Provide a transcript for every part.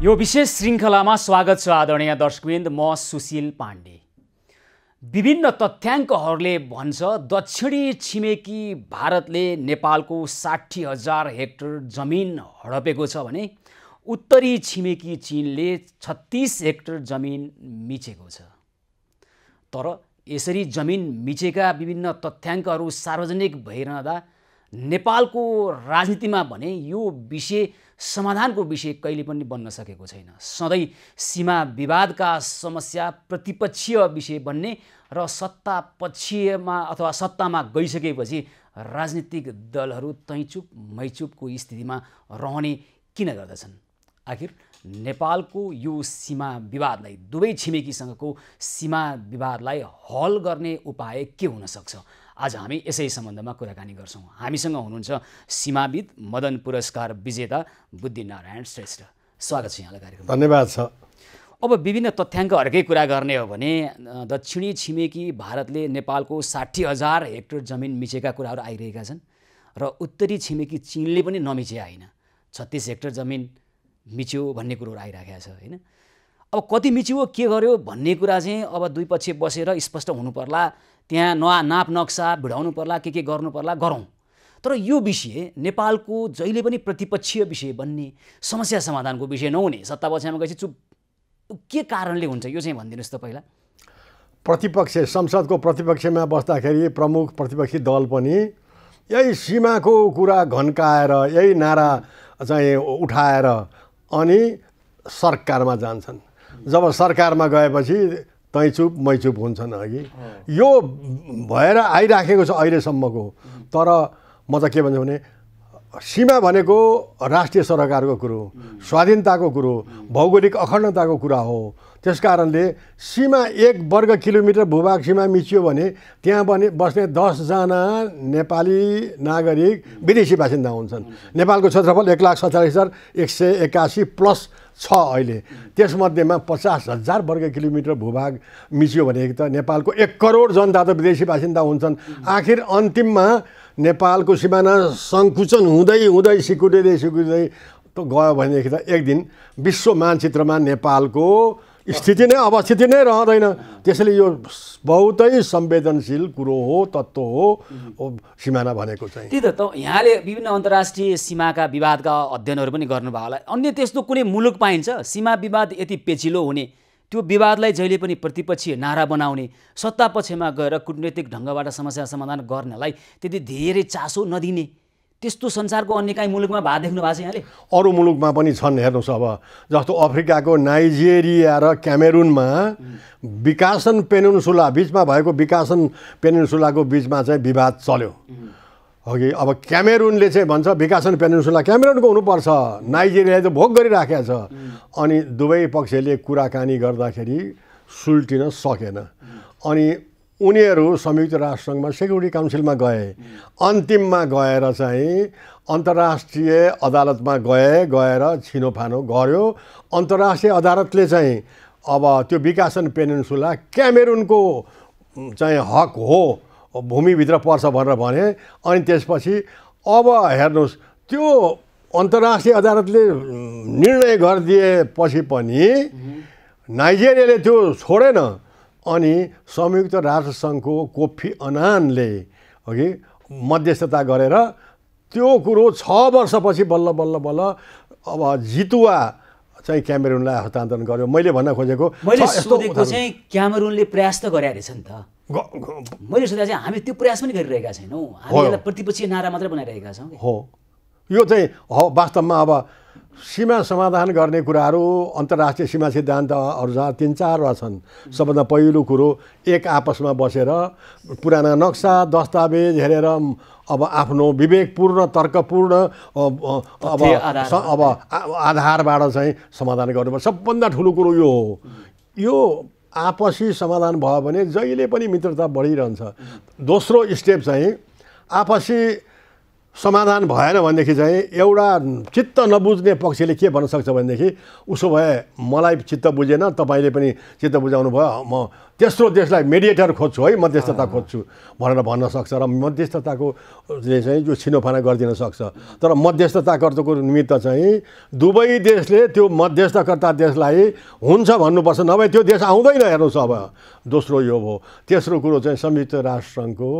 यो विशेष श्रृङ्खलामा स्वागत छ आदरणीय दर्शकवृन्द। म सुशील पाण्डे। विभिन्न तथ्याङ्कहरूले भन्छ दक्षिणी छिमेकी भारतले नेपालको 60,000 हेक्टर जमिन हडपेको छ भने उत्तरी छिमेकी चीनले 36 हेक्टर जमिन मिचेको छ। तर यसरी जमिन मिचेका विभिन्न तथ्याङ्कहरू सार्वजनिक भइरहँदा नेपालको राजनीतिमा भने यो विषय समाधानको विषय कहिले पनि बन्न सकेको छैन। सधैँ सीमा विवादका समस्या प्रतिपक्षीय विषय बन्ने र सत्ता पक्षीयमा अथवा सत्तामा गइसकेपछि राजनीतिक दलहरू तैचुप मैचुपको स्थितिमा रहने किन गर्दछन्? आखिर नेपालको यो सीमा विवादलाई, दुवै छिमेकीसँगको सीमा विवादलाई हल गर्ने उपाय के हुन सक्छ? आज हामी यसै सम्बन्धमा कुराकानी गर्छौँ। हामीसँग हुनुहुन्छ सीमाविद, मदन पुरस्कार विजेता बुद्धिनारायण श्रेष्ठ। स्वागत छ यहाँलाई कार्यक्रम। धन्यवाद छ। अब विभिन्न तथ्याङ्कहरूकै कुरा गर्ने हो भने दक्षिणी छिमेकी भारतले नेपालको 60,000 हेक्टर जमिन मिचेका कुराहरू आइरहेका छन् र उत्तरी छिमेकी चीनले पनि नमिचे होइन, 36 हेक्टर जमिन मिच्यो भन्ने कुरोहरू आइरहेको छ होइन। अब कति मिच्यो के गर्यो भन्ने कुरा चाहिँ अब दुई पक्ष बसेर स्पष्ट हुनु पर्ला, त्यहाँ नाप नक्सा भिडाउनु पर्ला, के गर्नु पर्ला गरौँ। तर यो विषय नेपालको जहिले पनि प्रतिपक्षीय विषय बन्ने, समस्या समाधानको विषय नहुने, सत्ता पक्षमा गएपछि चुप के कारणले हुन्छ यो चाहिँ भनिदिनुहोस् त पहिला। प्रतिपक्ष संसदको प्रतिपक्षमा बस्दाखेरि प्रमुख प्रतिपक्षी दल पनि यही सीमाको कुरा घन्काएर यही नारा चाहिँ उठाएर अनि सरकारमा जान्छन्। जब सरकारमा गएपछि तैचुप मैचुप हुन्छन्। अघि यो भएर आइराखेको छ अहिलेसम्मको। तर म त के भन्छु भने सीमा भनेको राष्ट्रिय सरकारको कुरो, स्वाधीनताको कुरो, भौगोलिक अखण्डताको कुरा हो। त्यसकारणले सीमा 1 वर्ग किलोमिटर भूभाग सीमा मिचियो भने त्यहाँ बस्ने 10 जना नेपाली नागरिक विदेशी बासिन्दा हुन्छन्। नेपालको क्षेत्रफल 1,47,181 प्लस छ अहिले। त्यसमध्येमा 50,000 वर्ग किलोमिटर भूभाग मिचियो भने त नेपालको 1 करोड जनता त विदेशी बासिन्दा हुन्छन्। आखिर अन्तिममा नेपालको सिमाना सङ्कुचन हुँदै हुँदै सिकुँदै त गयो भनेदेखि त एक दिन विश्व मानचित्रमा नेपालको स्थिति नै अवस्थिति नै रहँदैन। त्यसैले यो बहुतै संवेदनशील कुरो हो, तत्त्व हो सिमाना भनेको चाहिँ। त्यही त यहाँले विभिन्न अन्तर्राष्ट्रिय सीमाका विवादका अध्ययनहरू पनि गर्नुभयो होला। अन्य त्यस्तो कुनै मुलुक पाइन्छ सीमा विवाद यति पेचिलो हुने, त्यो विवादलाई जहिले पनि प्रतिपक्षीय नारा बनाउने, सत्ता पक्षमा गएर कुटनैतिक ढङ्गबाट समस्या समाधान गर्नलाई त्यति धेरै चासो नदिने, त्यस्तो संसारको अन्य काहीँ मुलुकमा भए देख्नु भएको छ यहाँले? अरू मुलुकमा पनि छन्। हेर्नुहोस्, अब जस्तो अफ्रिकाको नाइजेरिया र क्यामेरुनमा विकासन पेनिनसुला बिचमा भएको विकासन पेनिनसुलाको बिचमा चाहिँ विवाद चल्यो। अघि अब क्यामेरुनले चाहिँ भन्छ विकासन पेनिनसुला क्यामेरुनको हुनुपर्छ, नाइजेरियाले त भोग गरिराखेको छ। अनि दुवै पक्षले कुराकानी गर्दाखेरि सुल्टिन सकेन। अनि उनीहरू संयुक्त राष्ट्रसङ्घमा सेक्युरिटी काउन्सिलमा गए। अन्तिममा गएर चाहिँ अन्तर्राष्ट्रिय अदालतमा गएर छिनोफानो गर्यो। अन्तर्राष्ट्रिय अदालतले चाहिँ अब त्यो विकासन पेनिनसुला क्यामेरुनको चाहिँ हक हो, भूमिभित्र पर्छ भनेर भने। अनि त्यसपछि अब हेर्नुहोस्, त्यो अन्तर्राष्ट्रिय अदालतले निर्णय गरिदिएपछि पनि नाइजेरियाले त्यो छोडेन। अनि संयुक्त राष्ट्रसङ्घको कोफी अनानले अघि मध्यस्थता गरेर त्यो कुरो 6 वर्षपछि बल्ल अब जितुवा चाहिँ क्यामेरुनलाई हस्तान्तरण गर्यो। मैले भन्न खोजेको सोधेको चाहिँ क्यामेरुनले प्रयास त गरे रहेछ नि त। मैले सोधेको चाहिँ हामी त्यो प्रयास पनि गरिरहेका छैनौँ, हामी प्रतिपक्षीय नारा मात्रै बनाइरहेका छौँ। हो, यो चाहिँ वास्तवमा अब सीमा समाधान गर्ने कुराहरू अन्तर्राष्ट्रिय सीमा सिद्धान्तहरू जहाँ 3-4 छन्। सबभन्दा पहिलो कुरो एक आपसमा बसेर पुराना नक्सा दस्तावेज हेरेर अब आफ्नो विवेकपूर्ण तर्कपूर्ण अब आधारबाट चाहिँ समाधान गर्नुपर्छ। सबभन्दा ठुलो कुरो यो हो। यो आपसी समाधान भयो भने जहिले पनि मित्रता बढिरहन्छ। दोस्रो स्टेप चाहिँ आपसी समाधान भएन भनेदेखि चाहिँ एउटा चित्त नबुझ्ने पक्षले के भन्न सक्छ भनेदेखि उसो भए मलाई चित्त बुझेन, तपाईँले पनि चित्त बुझाउनु भयो, म तेस्रो देशलाई मेडिएटर खोज्छु है, मध्यस्थता खोज्छु भनेर भन्न सक्छ र मध्यस्थताको चाहिँ जो छिनोफाना गरिदिन सक्छ। तर मध्यस्थताकर्ताको निमित्त चाहिँ दुवै देशले त्यो मध्यस्थकर्ता देशलाई हुन्छ भन्नुपर्छ, नभए त्यो देश आउँदैन। हेर्नुहोस्, अब दोस्रो यो हो। तेस्रो कुरो चाहिँ संयुक्त राष्ट्रसङ्घको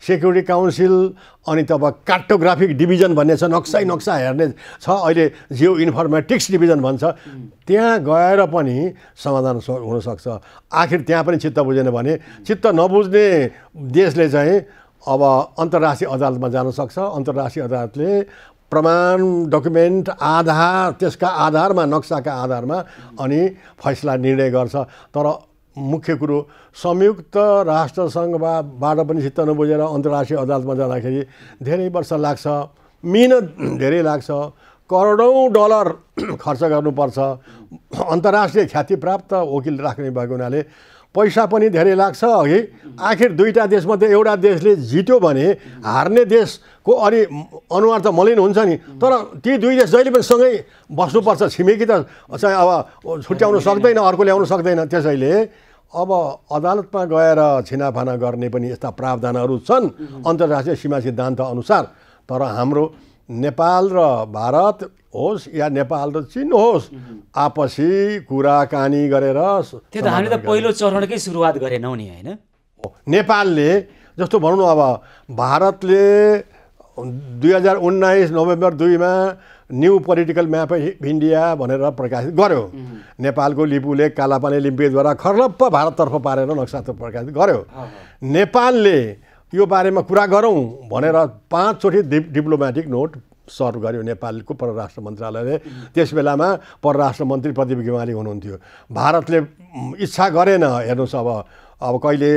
सेक्युरिटी काउन्सिल अनि तब कार्टोग्राफिक डिभिजन भन्ने छ, नक्सा हेर्ने छ, अहिले जियो इन्फर्मेटिक्स डिभिजन भन्छ। त्यहाँ गएर पनि समाधान हुनसक्छ। आखिर त्यहाँ पनि चित्त बुझेन भने चित्त नबुझ्ने देशले चाहिँ अब अन्तर्राष्ट्रिय अदालतमा जान सक्छ। अन्तर्राष्ट्रिय अदालतले प्रमाण, डकुमेन्ट, आधार, त्यसका आधारमा, नक्साका आधारमा अनि फैसला निर्णय गर्छ। तर मुख्य कुरो संयुक्त राष्ट्रसङ्घबाट पनि चित्त नबुझेर अन्तर्राष्ट्रिय अदालतमा जाँदाखेरि धेरै वर्ष लाग्छ, मिहिनेत धेरै लाग्छ, करोडौँ डलर खर्च गर्नुपर्छ। अन्तर्राष्ट्रिय ख्यातिप्राप्त वकिल राख्ने भएको हुनाले पैसा पनि धेरै लाग्छ। अघि आखिर दुईवटा देशमध्ये एउटा देशले जित्यो भने हार्ने देशको अलि अनुहार त मलिन हुन्छ नि। तर ती दुई देश जहिले पनि सँगै बस्नुपर्छ। छिमेकी त चाहिँ अब छुट्याउन सक्दैन, अर्को ल्याउन सक्दैन। त्यसैले अब अदालतमा गएर छिनाफाना गर्ने पनि यस्ता प्रावधानहरू छन् अन्तर्राष्ट्रिय सीमा सिद्धान्त अनुसार। तर हाम्रो नेपाल र भारत होस् या नेपाल र चीन होस्, आपसी कुराकानी गरेर त्यो त हामीले त पहिलो चरणकै सुरुवात गरेनौँ नि, होइन? नेपालले जस्तो भनौँ न, अब भारतले 2019 नोभेम्बर 2मा new political map of India भनेर प्रकाशित गर्यो। नेपालको लिपुलेख कालापानी लिम्पिद्वारा खर्लप्प भारततर्फ पारेर नक्सा प्रकाशित गर्यो। नेपालले यो बारेमा कुरा गरौँ भनेर 5 चोटि डिप्लोमेटिक नोट सर्भ गर्यो नेपालको परराष्ट्र मन्त्रालयले। त्यस बेलामा परराष्ट्र मन्त्री प्रदीप गेवाली हुनुहुन्थ्यो। भारतले इच्छा गरेन। हेर्नुहोस्, अब कहिले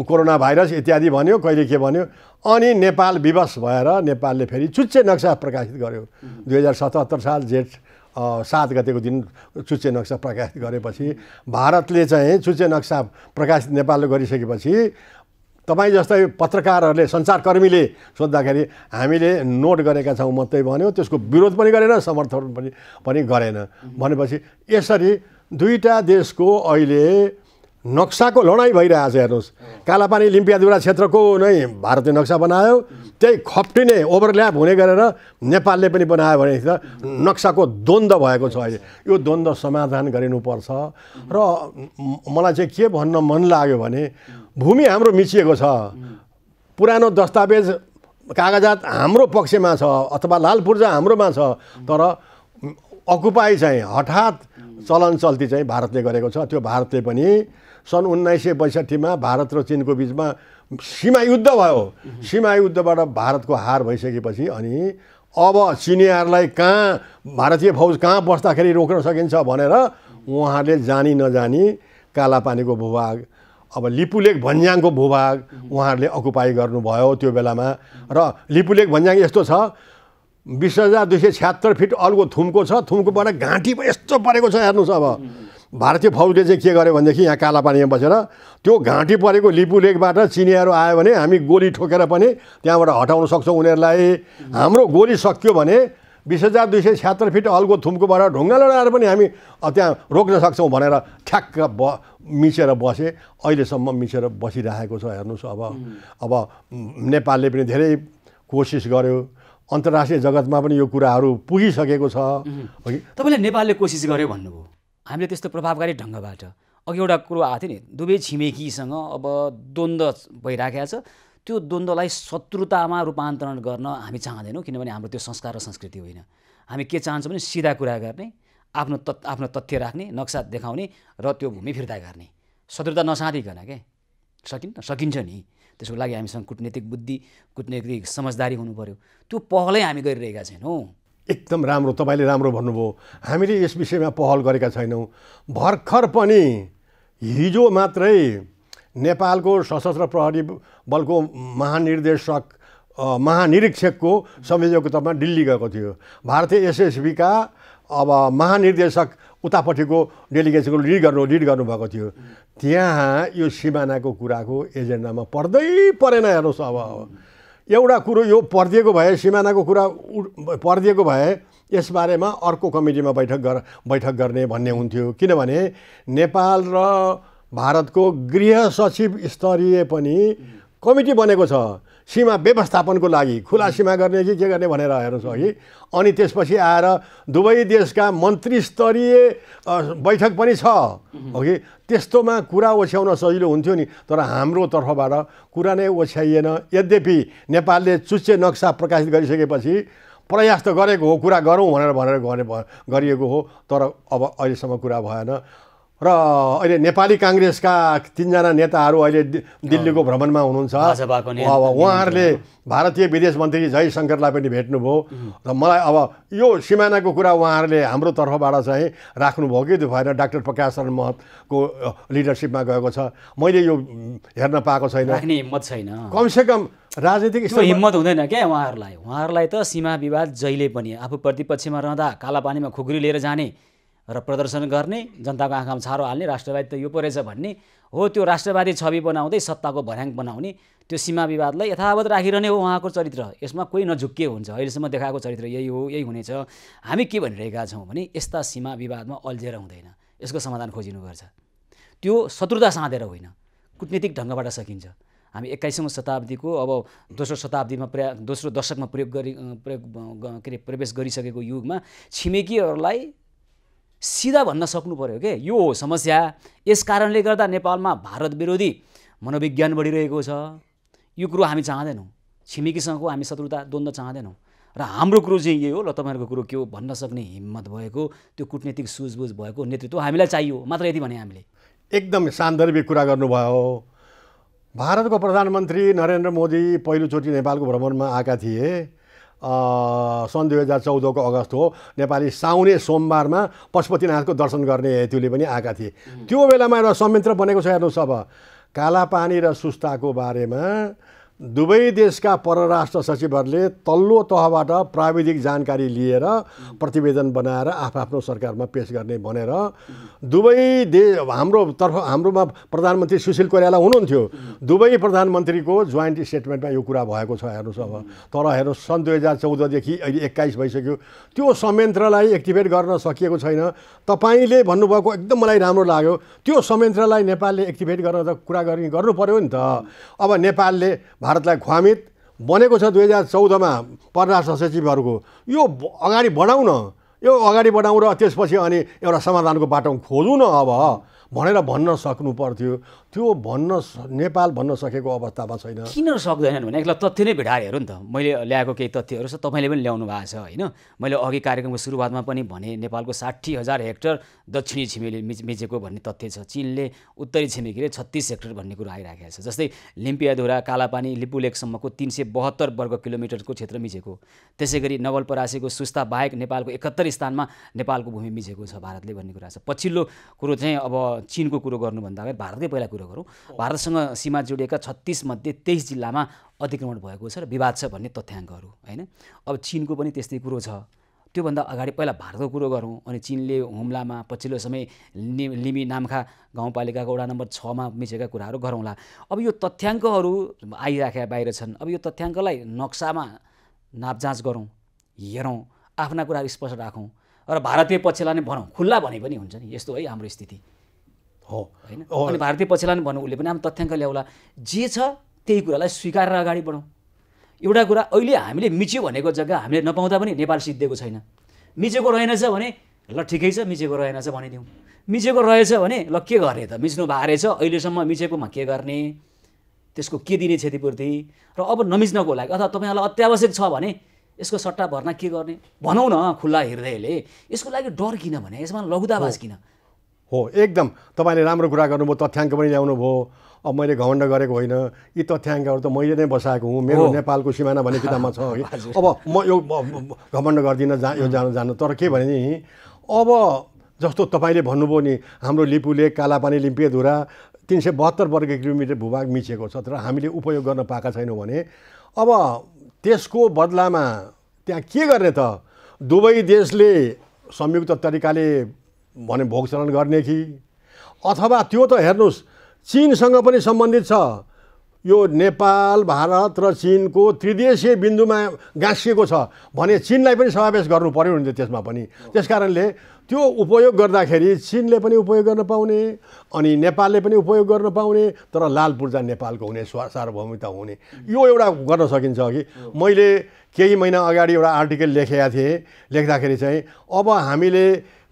कोरोना भाइरस इत्यादि भन्यो, कहिले के भन्यो, अनि नेपाल विवश भएर नेपालले फेरि चुच्चे नक्सा प्रकाशित गर्यो। 2077 साल जेठ 7 गतेको दिन चुच्चे नक्सा प्रकाशित गरेपछि भारतले चाहिँ चुच्चे नक्सा प्रकाशित नेपालले गरिसकेपछि तपाईँ जस्तै पत्रकारहरूले, सञ्चारकर्मीले सोद्धाखेरि हामीले नोट गरेका छौँ मात्रै भन्यो, त्यसको विरोध पनि गरेन, समर्थन पनि गरेन। भनेपछि यसरी दुईवटा देशको अहिले नक्साको लडाइँ भइरहेछ। हेर्नुहोस्, कालापानी लिम्पियादुरा क्षेत्रको नै भारतले नक्सा बनायो, त्यही खप्टिने ओभरल्याप हुने गरेर नेपालले पनि बनायो भने त नक्साको द्वन्द्व भएको छ। अहिले यो द्वन्द्व समाधान गरिनुपर्छ। र मलाई चाहिँ के भन्न मन लाग्यो भने भूमि हाम्रो मिचिएको छ, पुरानो दस्तावेज कागजात हाम्रो पक्षमा छ अथवा लाल पूर्जा हाम्रोमा छ, तर अकुपाई चाहिँ हठात चलन चल्ती चाहिँ भारतले गरेको छ। त्यो भारतले पनि सन् 1962 मा भारत र चीनको बिचमा सीमा युद्ध भयो। सीमा युद्धबाट भारतको हार भइसकेपछि अनि अब चिनियाहरूलाई कहाँ भारतीय फौज कहाँ बस्दाखेरि रोक्न सकिन्छ भनेर उहाँहरूले जानी नजानी कालापानीको भूभाग, अब लिपुलेख भन्ज्याङको भूभाग उहाँहरूले अकुपाई गर्नुभयो त्यो बेलामा। र लिपुलेख भन्ज्याङ यस्तो छ, 20,276 फिट अल्गो थुम्को छ, थुम्कोबाट घाँटी यस्तो परेको छ। हेर्नुहोस्, अब भारतीय फौजले चाहिँ के गर्यो भनेदेखि यहाँ कालापानीमा बसेर त्यो घाँटी परेको लिपुलेखबाट चिनियाहरू आयो भने हामी गोली ठोकेर पनि त्यहाँबाट हटाउन सक्छौँ उनीहरूलाई। हाम्रो गोली सकियो भने 20,276 फिट अल्गो थुम्कोबाट ढुङ्गा लडाएर पनि हामी त्यहाँ रोक्न सक्छौँ भनेर ठ्याक्क मिचेर बसे। अहिलेसम्म मिचेर बसिरहेको छ। हेर्नुहोस्, अब नेपालले पनि धेरै कोसिस गर्यो, अन्तर्राष्ट्रिय जगतमा पनि यो कुराहरू पुगिसकेको छ। तपाईँले नेपालले कोसिस गर्यो भन्नुभयो, हामीले त्यस्तो प्रभावकारी ढङ्गबाट अघि एउटा कुरो आएको थियो नि, दुवै छिमेकीसँग अब द्वन्द्व भइराखेको छ। त्यो द्वन्द्वलाई शत्रुतामा रूपान्तरण गर्न हामी चाहँदैनौँ, किनभने हाम्रो त्यो संस्कार र संस्कृति होइन। हामी के चाहन्छौँ भने सिधा कुरा गर्ने, आफ्नो तथ्य राख्ने, नक्सा देखाउने र त्यो भूमि फिर्ता गर्ने, शत्रुता नसाधिकन के सकिन्छ नि। त्यसको लागि हामीसँग कूटनीतिक बुद्धि, कूटनीतिक समझदारी हुनु पर्यो। त्यो पहलै हामी गरिरहेका छैनौँ। एकदम राम्रो, तपाईँले राम्रो भन्नुभयो। हामीले यस विषयमा पहल गरेका छैनौँ। भर्खर पनि हिजो मात्रै नेपालको सशस्त्र प्रहरी बलको महानिरीक्षकको संयोजकतामा दिल्ली गएको थियो। भारतीय एसएसबीका अब महानिर्देशक उतापट्टिको डेलिगेसनको लिड गर्नुभएको थियो। त्यहाँ यो सिमानाको कुराको एजेन्डामा परेन। हेर्नुहोस्, अब एउटा कुरो यो पर्दिएको भए, सिमानाको कुरा पर्दिएको भए यसबारेमा अर्को कमिटीमा बैठक गर्ने भन्ने हुन्थ्यो। किनभने नेपाल र भारतको गृह सचिव स्तरीय पनि कमिटी बनेको छ सीमा व्यवस्थापनको लागि, खुला सीमा गर्ने कि के गर्ने भनेर हेर्नुहोस् अघि। अनि त्यसपछि आएर दुवै देशका मन्त्री स्तरीय बैठक पनि छ अघि। त्यस्तोमा कुरा ओछ्याउन सजिलो हुन्थ्यो नि, तर हाम्रो तर्फबाट कुरा नै ओछ्याइएन। यद्यपि नेपालले चुच्चे नक्सा प्रकाशित गरिसकेपछि प्रयास त गरेको हो, कुरा गरौँ भनेर गरिएको हो, तर अब अहिलेसम्म कुरा भएन। र अहिले नेपाली काङ्ग्रेसका 3 जना नेताहरू अहिले दिल्लीको भ्रमणमा हुनुहुन्छ। अब उहाँहरूले भारतीय विदेश मन्त्री जयशङ्करलाई पनि भेट्नुभयो। र मलाई अब यो सिमानाको कुरा उहाँहरूले हाम्रो तर्फबाट चाहिँ राख्नुभयो कि त्यो भएन। डाक्टर प्रकाश शरण महतको लिडरसिपमा गएको छ, मैले यो हेर्न पाएको छैन, राख्ने हिम्मत छैन। कमसेकम राजनीतिक हिम्मत हुँदैन क्या उहाँहरूलाई त सीमा विवाद जहिले पनि आफू प्रतिपक्षमा रहँदा कालापानीमा खुकुरी लिएर जाने र प्रदर्शन गर्ने, जनताको आँखामा छारो हाल्ने, राष्ट्रवादी त यो पो रहेछ भन्ने हो। त्यो राष्ट्रवादी छवि बनाउँदै सत्ताको भर्याङ बनाउने, त्यो सीमा विवादलाई यथावत राखिरहने हो उहाँको चरित्र। यसमा कोही नझुक्के हुन्छ। अहिलेसम्म देखाएको चरित्र यही हो, यही हुनेछ। हामी के भनिरहेका छौँ भने यस्ता सीमा विवादमा अल्झेर हुँदैन, यसको समाधान खोजिनुपर्छ। त्यो शत्रुता साँधेर होइन, कूटनीतिक ढङ्गबाट सकिन्छ। हामी 21औं शताब्दीको अब दोस्रो शताब्दीमा दोस्रो दशकमा प्रवेश गरिसकेको युगमा छिमेकीहरूलाई सिधा भन्न सक्नु पर्यो के, यो हो समस्या। यस कारणले गर्दा नेपालमा भारत विरोधी मनोविज्ञान बढिरहेको छ। यो कुरो हामी चाहँदैनौँ, छिमेकीसँगको हामी शत्रुता द्वन्द्व चाहँदैनौँ। र हाम्रो कुरो चाहिँ यही हो, ल तपाईँहरूको कुरो के हो भन्न सक्ने हिम्मत भएको, त्यो कूटनीतिक सुझबुझ भएको नेतृत्व हामीलाई चाहियो, मात्र यति भने हामीले। एकदम सान्दर्भिक कुरा गर्नुभयो। भारतको प्रधानमन्त्री नरेन्द्र मोदी पहिलोचोटि नेपालको भ्रमणमा आएका थिए। सन् 2014 को अगस्त हो। नेपाली साउने सोमबारमा पशुपतिनाथको दर्शन गर्ने हेतुले पनि आएका थिए। त्यो बेलामा एउटा संयन्त्र बनेको छ हेर्नुहोस्। अब कालापानी र सुस्ताको बारेमा दुवै देशका परराष्ट्र सचिवहरूले तल्लो तहबाट प्राविधिक जानकारी लिएर प्रतिवेदन बनाएर आफ्नो सरकारमा पेश गर्ने भनेर हाम्रोमा प्रधानमन्त्री सुशील कोइराला हुनुहुन्थ्यो। दुवै प्रधानमन्त्रीको जोइन्ट स्टेटमेन्टमा यो कुरा भएको छ हेर्नुहोस्। अब तर हेर्नुहोस् सन् 2014 देखि अहिले 21 भइसक्यो, त्यो संयन्त्रलाई एक्टिभेट गर्न सकिएको छैन। तपाईँले भन्नुभएको एकदम मलाई राम्रो लाग्यो। त्यो संयन्त्रलाई नेपालले एक्टिभेट गर्न त कुरा गर्नु पर्यो नि त। अब नेपालले भारतलाई ख्वामित बनेको छ 2014मा परराष्ट्र सचिवहरूको, यो अगाडि बढाउँ न, यो अगाडि बढाउँ र त्यसपछि अनि एउटा समाधानको बाटो खोजौँ न अब भनेर भन्न सक्नु पर्थ्यो। त्यो नेपाल भन्न सकेको अवस्थामा छैन। किन सक्दैनन् भने एकला तथ्य नै भिडाएर हेरौँ नि त। मैले ल्याएको केही तथ्यहरू छ, तपाईँले पनि ल्याउनु भएको छ होइन। मैले अघि कार्यक्रमको सुरुवातमा पनि भने नेपालको 60,000 हेक्टर दक्षिणी छिमेकीले मिचेको भन्ने तथ्य छ। चीनले उत्तरी छिमेकीले 36 हेक्टर भन्ने कुरा आइराखेको छ। जस्तै लिम्पियाधुरा, कालापानी, लिपुलेकसम्मको 372 वर्ग किलोमिटरको क्षेत्र मिचेको। त्यसै गरी नवलपरासीको सुस्ता बाहेक नेपालको 71 स्थानमा नेपालको भूमि मिचेको छ भारतले भन्ने कुरा छ। पछिल्लो कुरो चाहिँ अब चीनको कुरो गर्नुभन्दा अगाडि भारतकै पहिला कुरो गरौँ। भारतसँग सीमा जोडिएका 36 मध्ये 23 जिल्लामा अतिक्रमण भएको छ र विवाद छ भन्ने तथ्याङ्कहरू होइन। अब चीनको पनि त्यस्तै कुरो छ। त्योभन्दा अगाडि पहिला भारतको कुरो गरौँ। अनि चीनले हुम्लामा पछिल्लो समय लिमी नाम्खा गाउँपालिकाको वडा नम्बर 6 मा मिचेका कुराहरू गरौँला। अब यो तथ्याङ्कहरू आइराखेका बाहिर छन्। अब यो तथ्याङ्कलाई नक्सामा नापजाँच गरौँ, हेरौँ, आफ्ना कुरा स्पष्ट राखौँ र भारतीय पक्षलाई नै भनौँ। खुल्ला भने पनि हुन्छ नि, यस्तो है हाम्रो स्थिति हो होइन। अनि भारतीय पक्षलाई पनि भनौँ, उसले पनि हामी तथ्याङ्क ल्याउला, जे छ त्यही कुरालाई स्वीकारेर अगाडि बढौँ। एउटा कुरा, अहिले हामीले मिच्यो भनेको जग्गा हामीले नपाउँदा पनि नेपाल सिद्धिएको छैन। मिचेको रहेनछ भने ल ठिकै छ, मिचेको रहेनछ भनिदिउँ। मिचेको रहेछ भने ल के गर्ने त, मिच्नु भएको रहेछ, अहिलेसम्म मिचेकोमा के गर्ने, त्यसको के दिने क्षतिपूर्ति, र अब नमिच्नको लागि अथवा तपाईँहरूलाई अत्यावश्यक छ भने यसको सट्टा भर्ना के गर्ने भनौँ न खुल्ला हृदयले। यसको लागि डर किन भने, यसमा लघुतावाज किन हो। एकदम तपाईँले राम्रो कुरा गर्नुभयो, तथ्याङ्क पनि ल्याउनु भयो। अब मैले घमण्ड गरेको होइन, यी तथ्याङ्कहरू त मैले नै बसाएको हुँ। मेरो नेपालको सिमाना भन्ने किताबमा छ। अब म यो घमण्ड गर्दिनँ यो जानु। तर के भने नि, अब जस्तो तपाईँले भन्नुभयो नि, हाम्रो लिपुलेक, कालापानी, लिम्पियाधुरा 372 वर्ग किलोमिटर भूभाग मिचेको छ, तर हामीले उपयोग गर्न पाएका छैनौँ भने अब त्यसको बदलामा त्यहाँ के गर्ने त? दुवै देशले संयुक्त तरिकाले भने भोगचलन गर्ने कि, अथवा त्यो त हेर्नुहोस् चीनसँग पनि सम्बन्धित छ। यो नेपाल, भारत र चीनको त्रिदेशीय बिन्दुमा गाँसिएको छ भने चीनलाई पनि समावेश गर्नु पर्यो नि त्यसमा पनि। त्यसकारणले त्यो उपयोग गर्दाखेरि चीनले पनि उपयोग गर्न पाउने अनि नेपालले पनि उपयोग गर्न पाउने, तर लाल पूर्जा नेपालको हुने, सार्वभौमिकता हुने, यो एउटा गर्न सकिन्छ कि मैले केही महिना अगाडि एउटा आर्टिकल लेखेका थिएँ। लेख्दाखेरि चाहिँ अब हामीले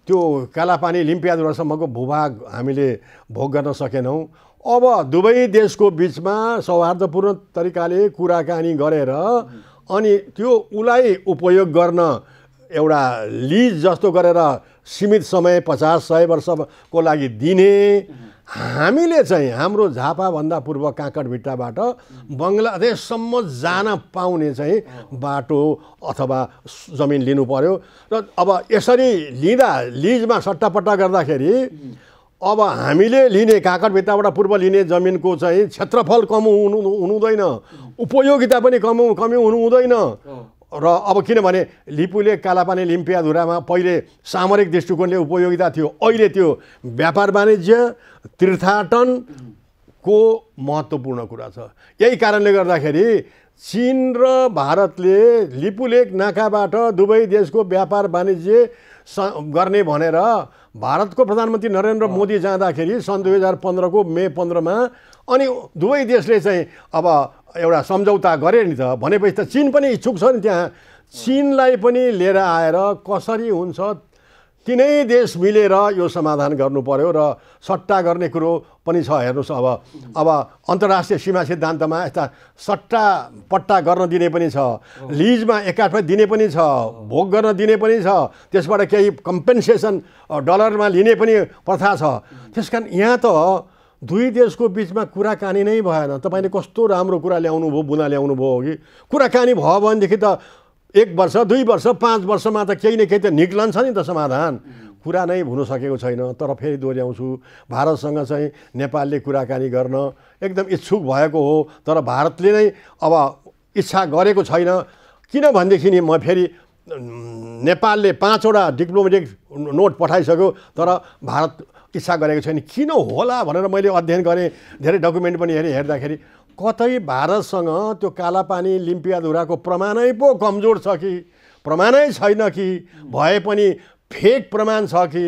त्यो कालापानी लिम्पियाधुरासम्मको भूभाग हामीले भोग गर्न सकेनौँ। अब दुवै देशको बिचमा सौहार्दपूर्ण तरिकाले कुराकानी गरेर अनि त्यो उसलाई उपयोग गर्न एउटा लिज जस्तो गरेर सीमित समय 50-100 वर्षको लागि दिने, हामीले चाहिँ हाम्रो झापाभन्दा पूर्व काँकडभिट्टाबाट बङ्गलादेशसम्म जान पाउने चाहिँ बाटो अथवा जमिन लिनु पर्यो। र अब यसरी लिँदा लिजमा सट्टापट्टा गर्दाखेरि अब हामीले लिने काँकडभिट्टाबाट पूर्व लिने जमिनको चाहिँ क्षेत्रफल कम हुँदैन, उपयोगिता पनि कमी हुनु हुँदैन। र अब किनभने लिपुले कालापानी लिम्पियाधुरामा पहिले सामरिक दृष्टिकोणले उपयोगिता थियो, अहिले त्यो व्यापार वाणिज्य तीर्थाटनको महत्त्वपूर्ण कुरा छ। यही कारणले गर्दाखेरि चीन र भारतले लिपुलेक नाकाबाट दुवै देशको व्यापार वाणिज्य गर्ने भनेर भारतको प्रधानमन्त्री नरेन्द्र मोदी जाँदाखेरि सन् 2015 को मे 15 अनि दुवै देशले चाहिँ अब एउटा सम्झौता गरे नि त। भनेपछि त चीन पनि इच्छुक छ नि, त्यहाँ चीनलाई पनि लिएर आएर कसरी हुन्छ तिनै देश मिलेर यो समाधान गर्नु पर्यो। र सट्टा गर्ने कुरो पनि छ। हेर्नुहोस् अब अन्तर्राष्ट्रिय सीमा सिद्धान्तमा यस्ता सट्टा पट्टा गर्न दिने पनि छ, लिजमा एकाठमा दिने पनि छ, भोग गर्न दिने पनि छ, त्यसबाट केही कम्पेन्सेसन डलरमा लिने पनि प्रथा छ। त्यसकारण यहाँ त दुई देशको बिचमा कुराकानी नै भएन। तपाईँले कस्तो राम्रो कुरा ल्याउनु भयो, बुँदा ल्याउनु भयो कि कुराकानी भयो भनेदेखि त 1 वर्ष 2 वर्ष 5 वर्षमा त केही न केही त निक्लन्छ नि त समाधान। कुरा नै हुन सकेको छैन। तर फेरि दोहोऱ्याउँछु, भारतसँग चाहिँ नेपालले कुराकानी गर्न एकदम इच्छुक भएको हो, तर भारतले नै अब इच्छा गरेको छैन। किनभनेदेखि नि म फेरि नेपालले 5 वटा डिप्लोमेटिक नोट पठाइसक्यो, तर भारत इच्छा गरेको छैन। किन होला भनेर मैले अध्ययन गरेँ, धेरै डकुमेन्ट पनि हेर्दाखेरि कतै भारतसँग त्यो कालापानी लिम्पियाधुराको प्रमाणै पो कमजोर छ कि, प्रमाणै छैन कि, भए पनि फेक प्रमाण छ कि,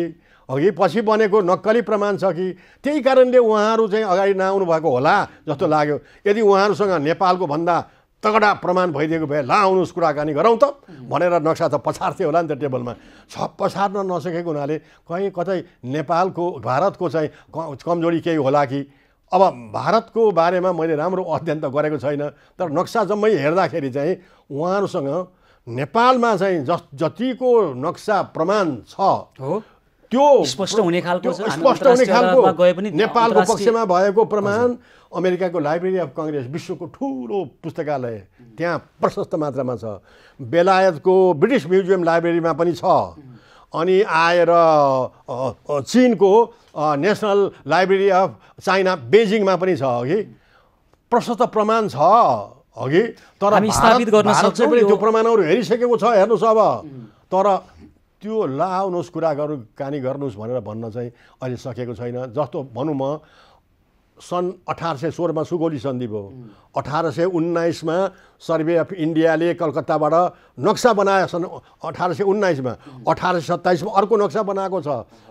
अघि पछि बनेको नक्कली प्रमाण छ कि, त्यही कारणले उहाँहरू चाहिँ अगाडि नआउनु भएको होला जस्तो लाग्यो। यदि उहाँहरूसँग नेपालको भन्दा तगडा प्रमाण भइदिएको भए ला आउनुहोस् कुराकानी गरौँ त भनेर नक्सा त पछार्थे होला नि त टेबलमा। पछार्न नसकेको हुनाले कतै नेपालको भारतको चाहिँ कमजोरी केही होला कि। अब भारतको बारेमा मैले राम्रो अध्ययन त गरेको छैन, तर नक्सा जम्मै हेर्दाखेरि चाहिँ उहाँहरूसँग नेपालमा चाहिँ जतिको नक्सा प्रमाण छ त्यो स्पष्ट हुने खालको नेपालको पक्षमा भएको प्रमाण अमेरिकाको लाइब्रेरी अफ कङ्ग्रेस विश्वको ठुलो पुस्तकालय त्यहाँ प्रशस्त मात्रामा छ। बेलायतको ब्रिटिस म्युजियम लाइब्रेरीमा पनि छ। अनि आएर चीनको नेसनल लाइब्रेरी अफ चाइना बेजिङमा पनि छ अघि प्रशस्त प्रमाण छ अघि। तर भारतले पनि त्यो प्रमाणहरू हेरिसकेको छ। हेर्नुहोस् अब तर त्यो ला आउनुहोस् कुराकानी गर्नुहोस् भनेर भन्न चाहिँ अहिले सकेको छैन। जस्तो भनौँ म सन् 1816 मा सुगौली सन्धि भयो। 1819 मा सर्वे अफ इन्डियाले कलकत्ताबाट नक्सा बनायो सन् 1819 मा। 1827 मा अर्को नक्सा बनाएको छ,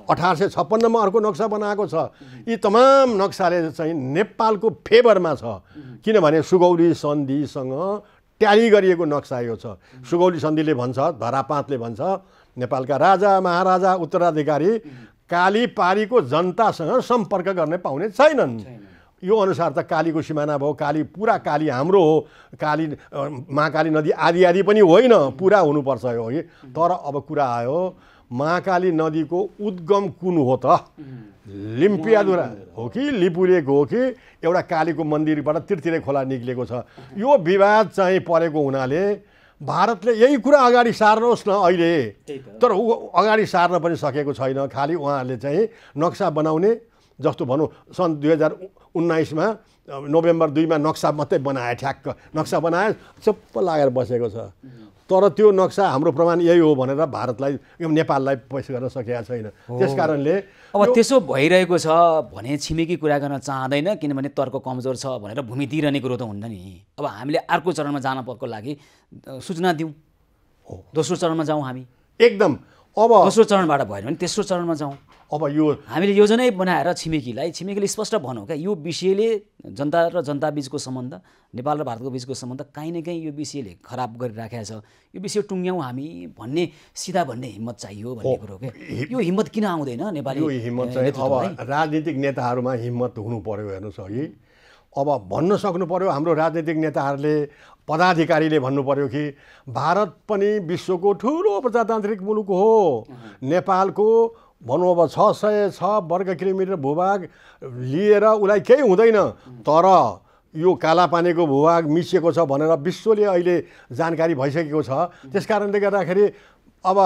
1856 मा अर्को नक्सा बनाएको छ। यी तमाम नक्साले चाहिँ नेपालको फेभरमा छ, किनभने सुगौली सन्धिसँग ट्याली गरिएको नक्सा यो छ। सुगौली सन्धिले भन्छ, धारा 5 ले भन्छ नेपालका राजा महाराजा उत्तराधिकारी काली पारीको जनतासँग सम्पर्क गर्ने पाउने छैनन्। यो अनुसार त कालीको सिमाना भयो, काली पुरा काली हाम्रो हो, काली महाकाली नदी आदि आदि पनि होइन, पुरा हुनुपर्छ यो कि। तर अब कुरा आयो महाकाली नदीको उद्गम कुन हो त? लिम्पियाधुरा हो कि लिपुलेक हो कि एउटा कालीको मन्दिरबाट तिरतिरे खोला निक्लेको छ? यो विवाद चाहिँ परेको हुनाले भारतले यही कुरा अगाडि सार्नुहोस् न अहिले। तर अगाडि सार्न पनि सकेको छैन। खालि उहाँहरूले चाहिँ नक्सा बनाउने जस्तो भनौँ सन् 2019 मा नोभेम्बर 2 मा नक्सा मात्रै बनाए, ठ्याक्क नक्सा बनाए चुप्प लागेर बसेको छ। तर त्यो नक्सा हाम्रो प्रमाण यही हो भनेर भारतलाई नेपाललाई पैसा गर्न सकेका छैन। त्यसकारणले अब त्यसो भइरहेको छ भने छिमेकी कुरा गर्न चाहँदैन, किनभने तर्क कमजोर छ भनेर भूमि दिइरहने कुरो त हुन्न नि। अब हामीले अर्को चरणमा जानको लागि सूचना दिउँ, दोस्रो चरणमा जाउँ हामी। एकदम अब दोस्रो चरणबाट भएन भने तेस्रो चरणमा जाउँ। अब यो हामीले योजनै बनाएर छिमेकीले स्पष्ट भनौँ क्या, यो विषयले जनता र जनता बिचको सम्बन्ध, नेपाल र भारतको बिचको सम्बन्ध काहीँ न काहीँ यो विषयले खराब गरिराखेको छ, यो विषय टुङ्ग्याउँ हामी भन्ने सिधा भन्ने हिम्मत चाहियो भन्ने कुरो क्या। यो हिम्मत किन आउँदैन नेपाली? यो हिम्मत चाहिँ अब राजनीतिक नेताहरूमा हिम्मत हुनु पर्यो। हेर्नुहोस् अघि अब भन्न सक्नु पर्यो, हाम्रो राजनीतिक नेताहरूले पदाधिकारीले भन्नु पर्यो कि भारत पनि विश्वको ठुलो प्रजातान्त्रिक मुलुक हो, नेपालको भनौँ अब 606 वर्ग किलोमिटर भूभाग लिएर उसलाई केही हुँदैन, तर यो कालापानीको भूभाग मिसिएको छ भनेर विश्वले अहिले जानकारी भइसकेको छ। त्यस कारणले गर्दाखेरि अब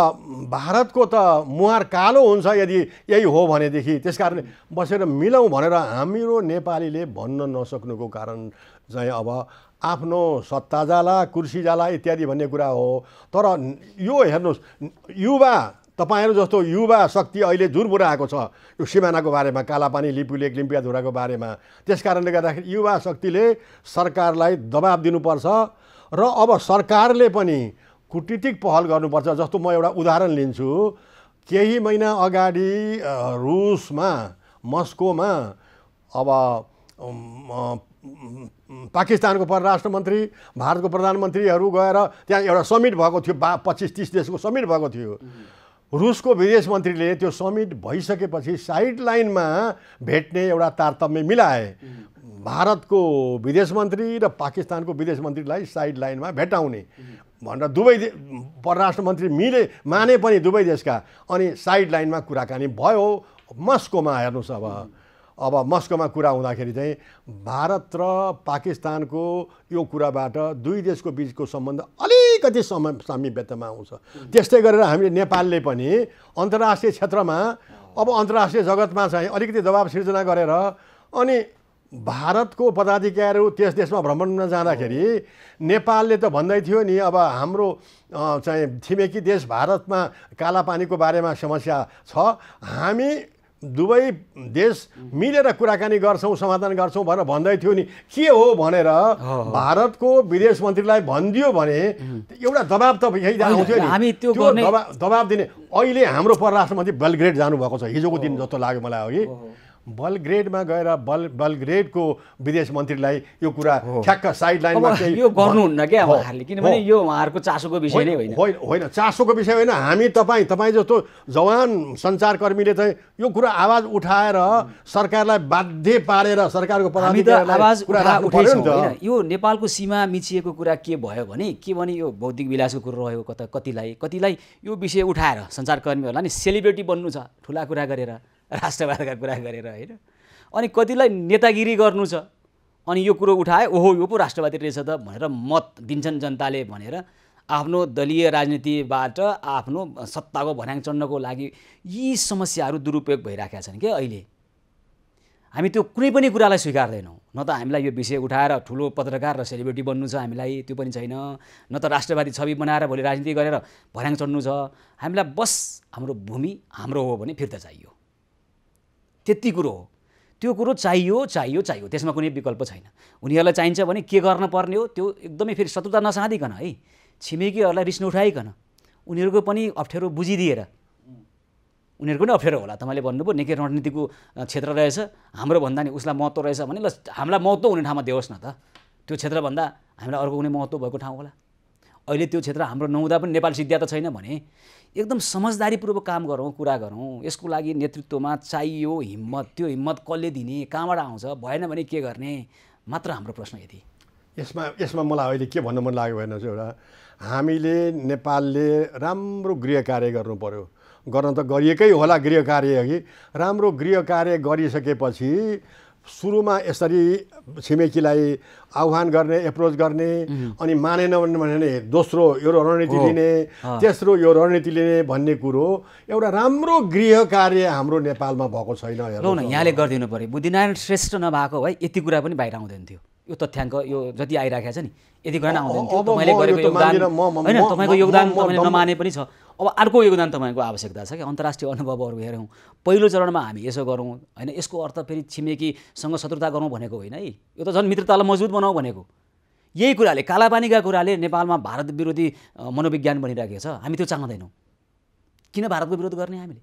भारतको त मुहार कालो हुन्छ यदि यही हो भनेदेखि। त्यस कारण बसेर मिलाउँ भनेर हाम्रो नेपालीले भन्न नसक्नुको कारण चाहिँ अब आफ्नो सत्ता जाला, कुर्सी जाला इत्यादि भन्ने कुरा हो। तर यो हेर्नुहोस्, युवा तपाईहरु जस्तो युवा शक्ति अहिले जुरबुराएको छ यो सिमानाको बारेमा, कालापानी लिपुलेक लिम्पियाधुराको बारेमा। त्यसकारणले गर्दाखेरि युवा शक्तिले सरकारलाई दबाब दिनुपर्छ र अब सरकारले पनि कूटनीतिक पहल गर्नुपर्छ। जस्तो म एउटा उदाहरण लिन्छु, केही महिना अगाडि रुसमा मस्कोमा अब पाकिस्तानको परराष्ट्र मन्त्री, भारतको प्रधानमन्त्रीहरू गएर त्यहाँ एउटा समिट भएको थियो, 25-30 देशको समिट भएको थियो। रुसको विदेश मन्त्रीले त्यो समिट भइसकेपछि साइड लाइनमा भेट्ने एउटा तारतम्य मिलाए। भारतको विदेश मन्त्री र पाकिस्तानको विदेश मन्त्रीलाई साइड लाइनमा भेटाउने भनेर दुवै परराष्ट्र मन्त्री माने पनि दुवै देशका। अनि साइड लाइनमा कुराकानी भयो मस्कोमा। हेर्नुहोस् अब मस्कोमा कुरा हुँदाखेरि चाहिँ भारत र पाकिस्तानको यो कुराबाट दुई देशको बिचको सम्बन्ध अलिकति सामिप्यतामा आउँछ। त्यस्तै गरेर हामीले नेपालले पनि अन्तर्राष्ट्रिय क्षेत्रमा अब अन्तर्राष्ट्रिय जगतमा चाहिँ अलिकति दबाब सिर्जना गरेर अनि भारतको पदाधिकारीहरू त्यस देशमा भ्रमणमा जाँदाखेरि नेपालले त भन्दै थियो नि अब हाम्रो चाहिँ छिमेकी देश भारतमा कालापानीको बारेमा समस्या छ, हामी दुवै देश मिलेर कुराकानी गर्छौँ, समाधान गर्छौँ भनेर भन्दै थियो नि। के हो भनेर भारतको विदेश मन्त्रीलाई भनिदियो भने एउटा दबाब त यही आउँथ्यो नि, हामी त्यो दबाब दिने। अहिले हाम्रो परराष्ट्र मन्त्री बेलग्रेड जानुभएको छ, हिजोको दिन जस्तो लाग्यो मलाई अघि। बेलग्रेडमा गएर बेलग्रेडको विदेश मन्त्रीलाई यो कुरा ठ्याक्क साइड लाइनमा यो गर्नुहुन्न क्या उहाँहरूले, किनभने यो उहाँहरूको चासोको विषय नै होइन चासोको विषय होइन। हामी तपाईँ जस्तो जवान सञ्चारकर्मीले चाहिँ यो कुरा आवाज उठाएर सरकारलाई बाध्य पारेर सरकारको पदाधिकारीलाई यो नेपालको सीमा मिचिएको कुरा के भयो भने यो बौद्धिक विलासको कुरो रह्यो। कतिलाई यो विषय उठाएर सञ्चारकर्मीहरूलाई नि सेलिब्रेटी बन्नु छ, ठुला कुरा गरेर, राष्ट्रवादका कुरा गरेर होइन। अनि कतिलाई नेतागिरी गर्नु छ, अनि यो कुरो उठाए ओहो यो पो राष्ट्रवादी रहेछ त भनेर मत दिन्छन् जनताले भनेर आफ्नो दलीय राजनीतिबाट आफ्नो सत्ताको भर्याङ चढ्नको लागि यी समस्याहरू दुरुपयोग भइराखेका छन् क्या अहिले। हामी त्यो कुनै पनि कुरालाई स्वीकार्दैनौँ। न त हामीलाई यो विषय उठाएर ठुलो पत्रकार र सेलिब्रिटी बन्नु छ हामीलाई, त्यो पनि छैन। न त राष्ट्रवादी छवि बनाएर भोलि राजनीति गरेर भर्याङ चढ्नु छ। हामीलाई बस हाम्रो भूमि हाम्रो हो भने फिर्ता चाहियो, त्यति कुरो हो। त्यो कुरो चाहियो, त्यसमा कुनै विकल्प छैन। उनीहरूलाई चाहिन्छ भने के गर्न पर्ने हो त्यो एकदमै फेरि शत्रुता नसाधिकन है, छिमेकीहरूलाई रिस नउठाइकन उनीहरूको पनि अप्ठ्यारो बुझिदिएर, उनीहरूको पनि अप्ठ्यारो होला। तपाईँले भन्नुभयो निकै रणनीतिको क्षेत्र रहेछ, हाम्रो भन्दा नि उसलाई महत्त्व रहेछ भने ल हामीलाई महत्त्व हुने ठाउँमा देओस् न त। त्यो क्षेत्रभन्दा हामीलाई अर्को कुनै महत्त्व भएको ठाउँ होला। अहिले त्यो क्षेत्र हाम्रो नहुँदा पनि नेपाल सिद्ध्या त छैन भने एकदम समझदारीपूर्वक काम गरौँ, कुरा गरौँ। यसको लागि नेतृत्वमा चाहियो हिम्मत। त्यो हिम्मत कसले दिने, कहाँबाट आउँछ, भएन भने के गर्ने मात्र हाम्रो प्रश्न यति। यसमा मलाई अहिले के भन्नु मन लाग्यो भने चाहिँ एउटा हामीले नेपालले राम्रो गृह कार्य गर्नु पर्यो। गर्न त गरिएकै होला गृह कार्य कि। राम्रो गृह कार्य गरिसकेपछि सुरुमा यसरी छिमेकीलाई आह्वान गर्ने, एप्रोच गर्ने, अनि मानेन भने दोस्रो यो रणनीति लिने, तेस्रो यो रणनीति लिने भन्ने कुरो एउटा राम्रो गृह कार्य हाम्रो नेपालमा भएको छैन। हेर्नु न, यहाँले गरिदिनु पर्यो। बुद्धिनारायण श्रेष्ठ नभएको भए यति कुरा पनि बाहिर आउँदैन थियो। यो तथ्याङ्क यो जति आइराखेको छ नि यति कुरा आउँदैन थियो। तपाईँले गरेको योगदान होइन, तपाईँको योगदान तपाईँले नमाने पनि छ। अब अर्को योगदान तपाईँको आवश्यकता छ कि अन्तर्राष्ट्रिय अनुभवहरू हेरौँ। पहिलो चरणमा हामी यसो गरौँ होइन। यसको अर्थ फेरि छिमेकीसँग शत्रुता गरौँ भनेको होइन है, यो त झन् मित्रतालाई मजबुत बनाऊ भनेको। यही कुराले, कालापानीका कुराले नेपालमा भारत विरोधी मनोविज्ञान बनिरहेको छ। हामी त्यो चाहँदैनौँ। किन भारतको विरोध गर्ने हामीले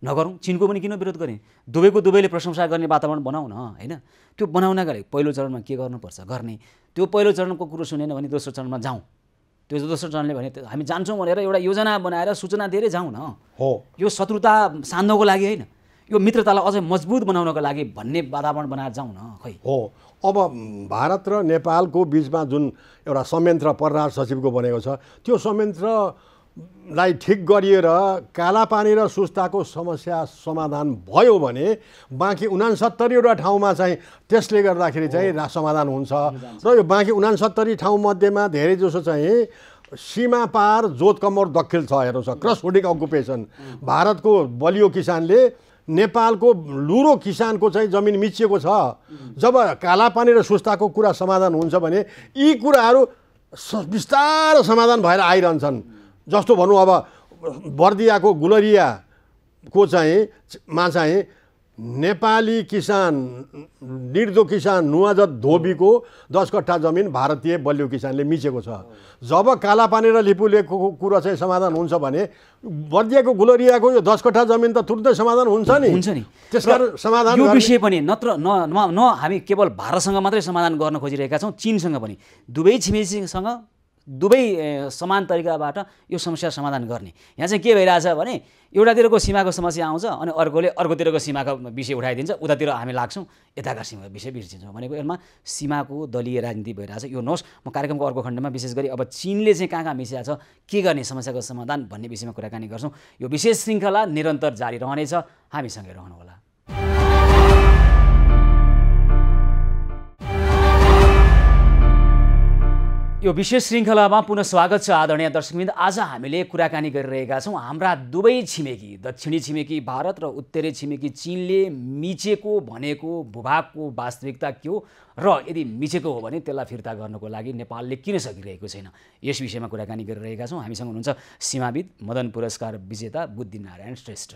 नगरौँ, चिनको पनि किन विरोध गर्ने, दुवैले प्रशंसा गर्ने वातावरण बनाऊ न होइन। त्यो बनाउनका लागि पहिलो चरणमा के गर्नुपर्छ गर्ने, त्यो पहिलो चरणको कुरो सुनेन भने दोस्रो चरणमा जाउँ। त्यो दोस्रो चरणले भने हामी जान्छौँ भनेर एउटा योजना बनाएर सूचना दिएरै जाउँ न। यो शत्रुता सान्नको लागि होइन, यो मित्रतालाई अझै मजबुत बनाउनको लागि भन्ने वातावरण बनाएर जाउँ न। खै अब भारत र नेपालको बिचमा जुन एउटा संयन्त्र परराष्ट्र सचिवको बनेको छ, त्यो संयन्त्रलाई ठिक गरिएर कालापानी र सुस्ताको समस्या समाधान भयो भने बाँकी 69वटा ठाउँमा चाहिँ त्यसले गर्दाखेरि चाहिँ समाधान हुन्छ। र यो बाँकी 69 ठाउँमध्येमा धेरै जसो चाहिँ सीमा पार जोत कमर दखिल छ, हेर्नुहोस् क्रस फुडिङ अकुपेसन। भारतको बलियो किसानले नेपालको लुरो किसानको चाहिँ जमिन मिचिएको छ। जब कालापानी र सुस्ताको कुरा समाधान हुन्छ भने यी कुराहरू बिस्तारै समाधान भएर आइरहन्छन्। जस्तो भनौँ अब बर्दियाको गुलरियाको चाहिँ नेपाली किसान निर्दो किसान नुवाजत धोबीको 10 कट्ठा जमिन भारतीय बलियो किसानले मिचेको छ। जब कालापानी र लिपुलेको कुरा चाहिँ समाधान हुन्छ भने बर्दियाको गुलरियाको यो 10 कट्ठा जमिन त तुरुन्तै समाधान हुन्छ नि। त्यसकारण समाधान यो विषय पनि नत्र न हामी केवल भारतसँग मात्रै समाधान गर्न खोजिरहेका छौँ, चीनसँग पनि दुवै छिमेकीसँग दुवै समान तरिकाबाट यो समस्या समाधान गर्ने। यहाँ चाहिँ के भइरहेछ भने एउटातिरको सीमाको समस्या आउँछ अनि अर्कोले अर्कोतिरको सीमाको विषय उठाइदिन्छ, उतातिर हामी लाग्छौँ यताका सीमाको विषय बिर्सिन्छौँ भनेको यसमा सीमाको दलीय राजनीति भइरहेछ। यो नहोस्। म कार्यक्रमको अर्को खण्डमा विशेष गरी अब चीनले चाहिँ कहाँ मिसिया छ, के गर्ने समस्याको समाधान भन्ने विषयमा कुराकानी गर्छौँ। यो विशेष श्रृङ्खला निरन्तर जारी रहनेछ, हामीसँगै रहनुहोला। यो विशेष श्रृङ्खलामा पुनः स्वागत छ आदरणीय दर्शकवृन्द। आज हामीले कुराकानी गरिरहेका छौँ हाम्रा दुवै छिमेकी, दक्षिणी छिमेकी भारत र उत्तरी छिमेकी चीनले मिचेको भनेको भूभागको वास्तविकता के हो र यदि मिचेको हो भने त्यसलाई फिर्ता गर्नको लागि नेपालले किन सकिरहेको छैन, यस विषयमा कुराकानी गरिरहेका छौँ। हामीसँग हुनुहुन्छ सीमाविद मदन पुरस्कार विजेता बुद्धिनारायण श्रेष्ठ।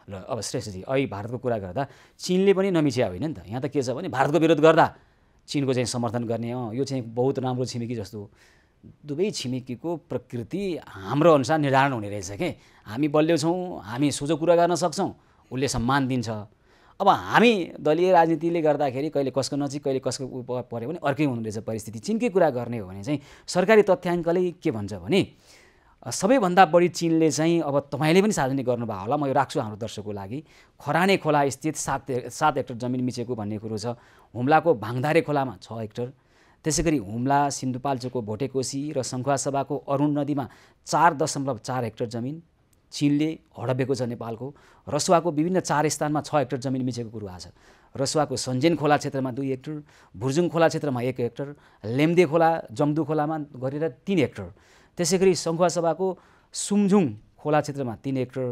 ल अब श्रेष्ठजी, अहिले भारतको कुरा गर्दा चीनले पनि नमिच्या होइन नि त। यहाँ त के छ भने भारतको विरोध गर्दा चीनको चाहिँ समर्थन गर्ने हो, यो चाहिँ बहुत राम्रो छिमेकी जस्तो। दुवै छिमेकीको प्रकृति हाम्रो अनुसार निर्धारण हुने रहेछ के। हामी बलियो छौँ, हामी सोझो कुरा गर्न सक्छौँ, उसले सम्मान दिन्छ। अब हामी दलीय राजनीतिले गर्दाखेरि कहिले कसको नजिक कहिले कसको पऱ्यो भने अर्कै हुने रहेछ परिस्थिति। चीनकै कुरा गर्ने हो भने चाहिँ सरकारी तथ्याङ्कले के भन्छ भने सबैभन्दा बढी चीनले चाहिँ अब तपाईँले पनि सार्वजनिक गर्नुभयो होला, म यो राख्छु हाम्रो दर्शकको लागि, खराने खोला स्थित 7 हेक्टर जमिन मिचेको भन्ने कुरो छ। हुम्लाको भाङधारे खोलामा 6 हेक्टर, त्यसै गरी हुम्ला सिन्धुपाल्चोकको भोटेकोसी र सङ्खुवासभाको अरुण नदीमा 4.4 हेक्टर जमिन चीनले हडपेको छ नेपालको। रसुवाको विभिन्न 4 स्थानमा 6 हेक्टर जमिन मिचेको कुरो आछ। रसुवाको सञ्जेन खोला क्षेत्रमा 2 हेक्टर, भुर्जुङ खोला क्षेत्रमा 1 हेक्टर, लेम्दे खोला जम्दु खोलामा गरेर 3 हेक्टर, त्यसै गरी सङ्खुवासभाको सुमझुङ खोला क्षेत्रमा 3 हेक्टर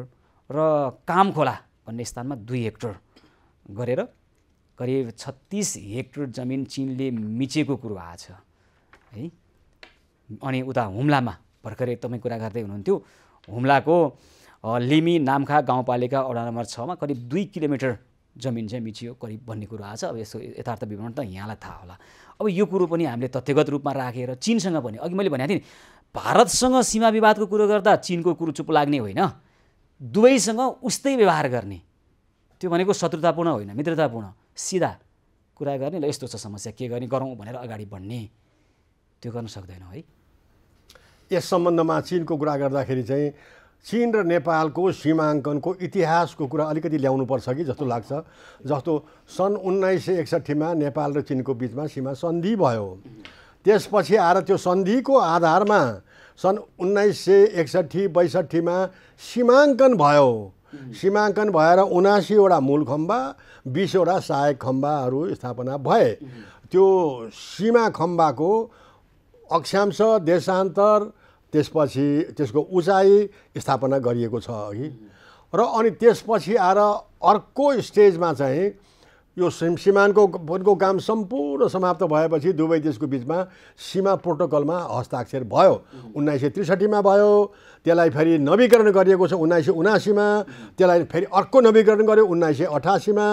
र काम खोला भन्ने स्थानमा 2 हेक्टर गरेर करिब 36 हेक्टर जमिन चीनले मिचेको कुरो आछ है। अनि उता हुम्लामा भर्खरै तपाईँ कुरा गर्दै हुनुहुन्थ्यो, हुम्लाको लिमी नामखा गाउँपालिका वडा नम्बर 6 मा करिब 2 किलोमिटर जमिन चाहिँ मिचियो करिब भन्ने कुरो आछ। अब यसको यथार्थ विवरण त यहाँलाई थाहा होला। अब यो कुरो पनि हामीले तथ्यगत रूपमा राखेर चीनसँग पनि अघि मैले भनेको थिएँ भारतसँग सीमा विवादको कुरो गर्दा चीनको कुरो चुप लाग्ने होइन, दुवैसँग उस्तै व्यवहार गर्ने, त्यो भनेको शत्रुतापूर्ण होइन, मित्रतापूर्ण सिधा कुरा गर्ने। ल यस्तो छ समस्या, के गर्ने गरौँ भनेर अगाडि बढ्ने, त्यो गर्न सक्दैनौँ है। यस सम्बन्धमा चीनको कुरा गर्दाखेरि चाहिँ चीन र नेपालको सीमाङ्कनको इतिहासको कुरा अलिकति ल्याउनुपर्छ कि जस्तो लाग्छ। जस्तो सन् 1961 मा नेपाल र चीनको बिचमा सीमा सन्धि भयो। त्यसपछि आएर त्यो सन्धिको आधारमा सन् 1961-62 मा सीमाङ्कन भयो। सीमाङ्कन भएर 79वटा मूल खम्बा 20वटा सहायक खम्बाहरू स्थापना भए। त्यो सीमा खम्बाको अक्षांश देशान्तर त्यसपछि त्यसको उचाइ स्थापना गरिएको छ अघि र अनि त्यसपछि आएर अर्को स्टेजमा चाहिँ यो सीमाको काम सम्पूर्ण समाप्त भएपछि दुवै देशको बिचमा सीमा प्रोटोकलमा हस्ताक्षर भयो। 1963 मा भयो, त्यसलाई फेरि नवीकरण गरिएको छ 1979 मा, त्यसलाई फेरि अर्को नवीकरण गर्यो 1988 मा,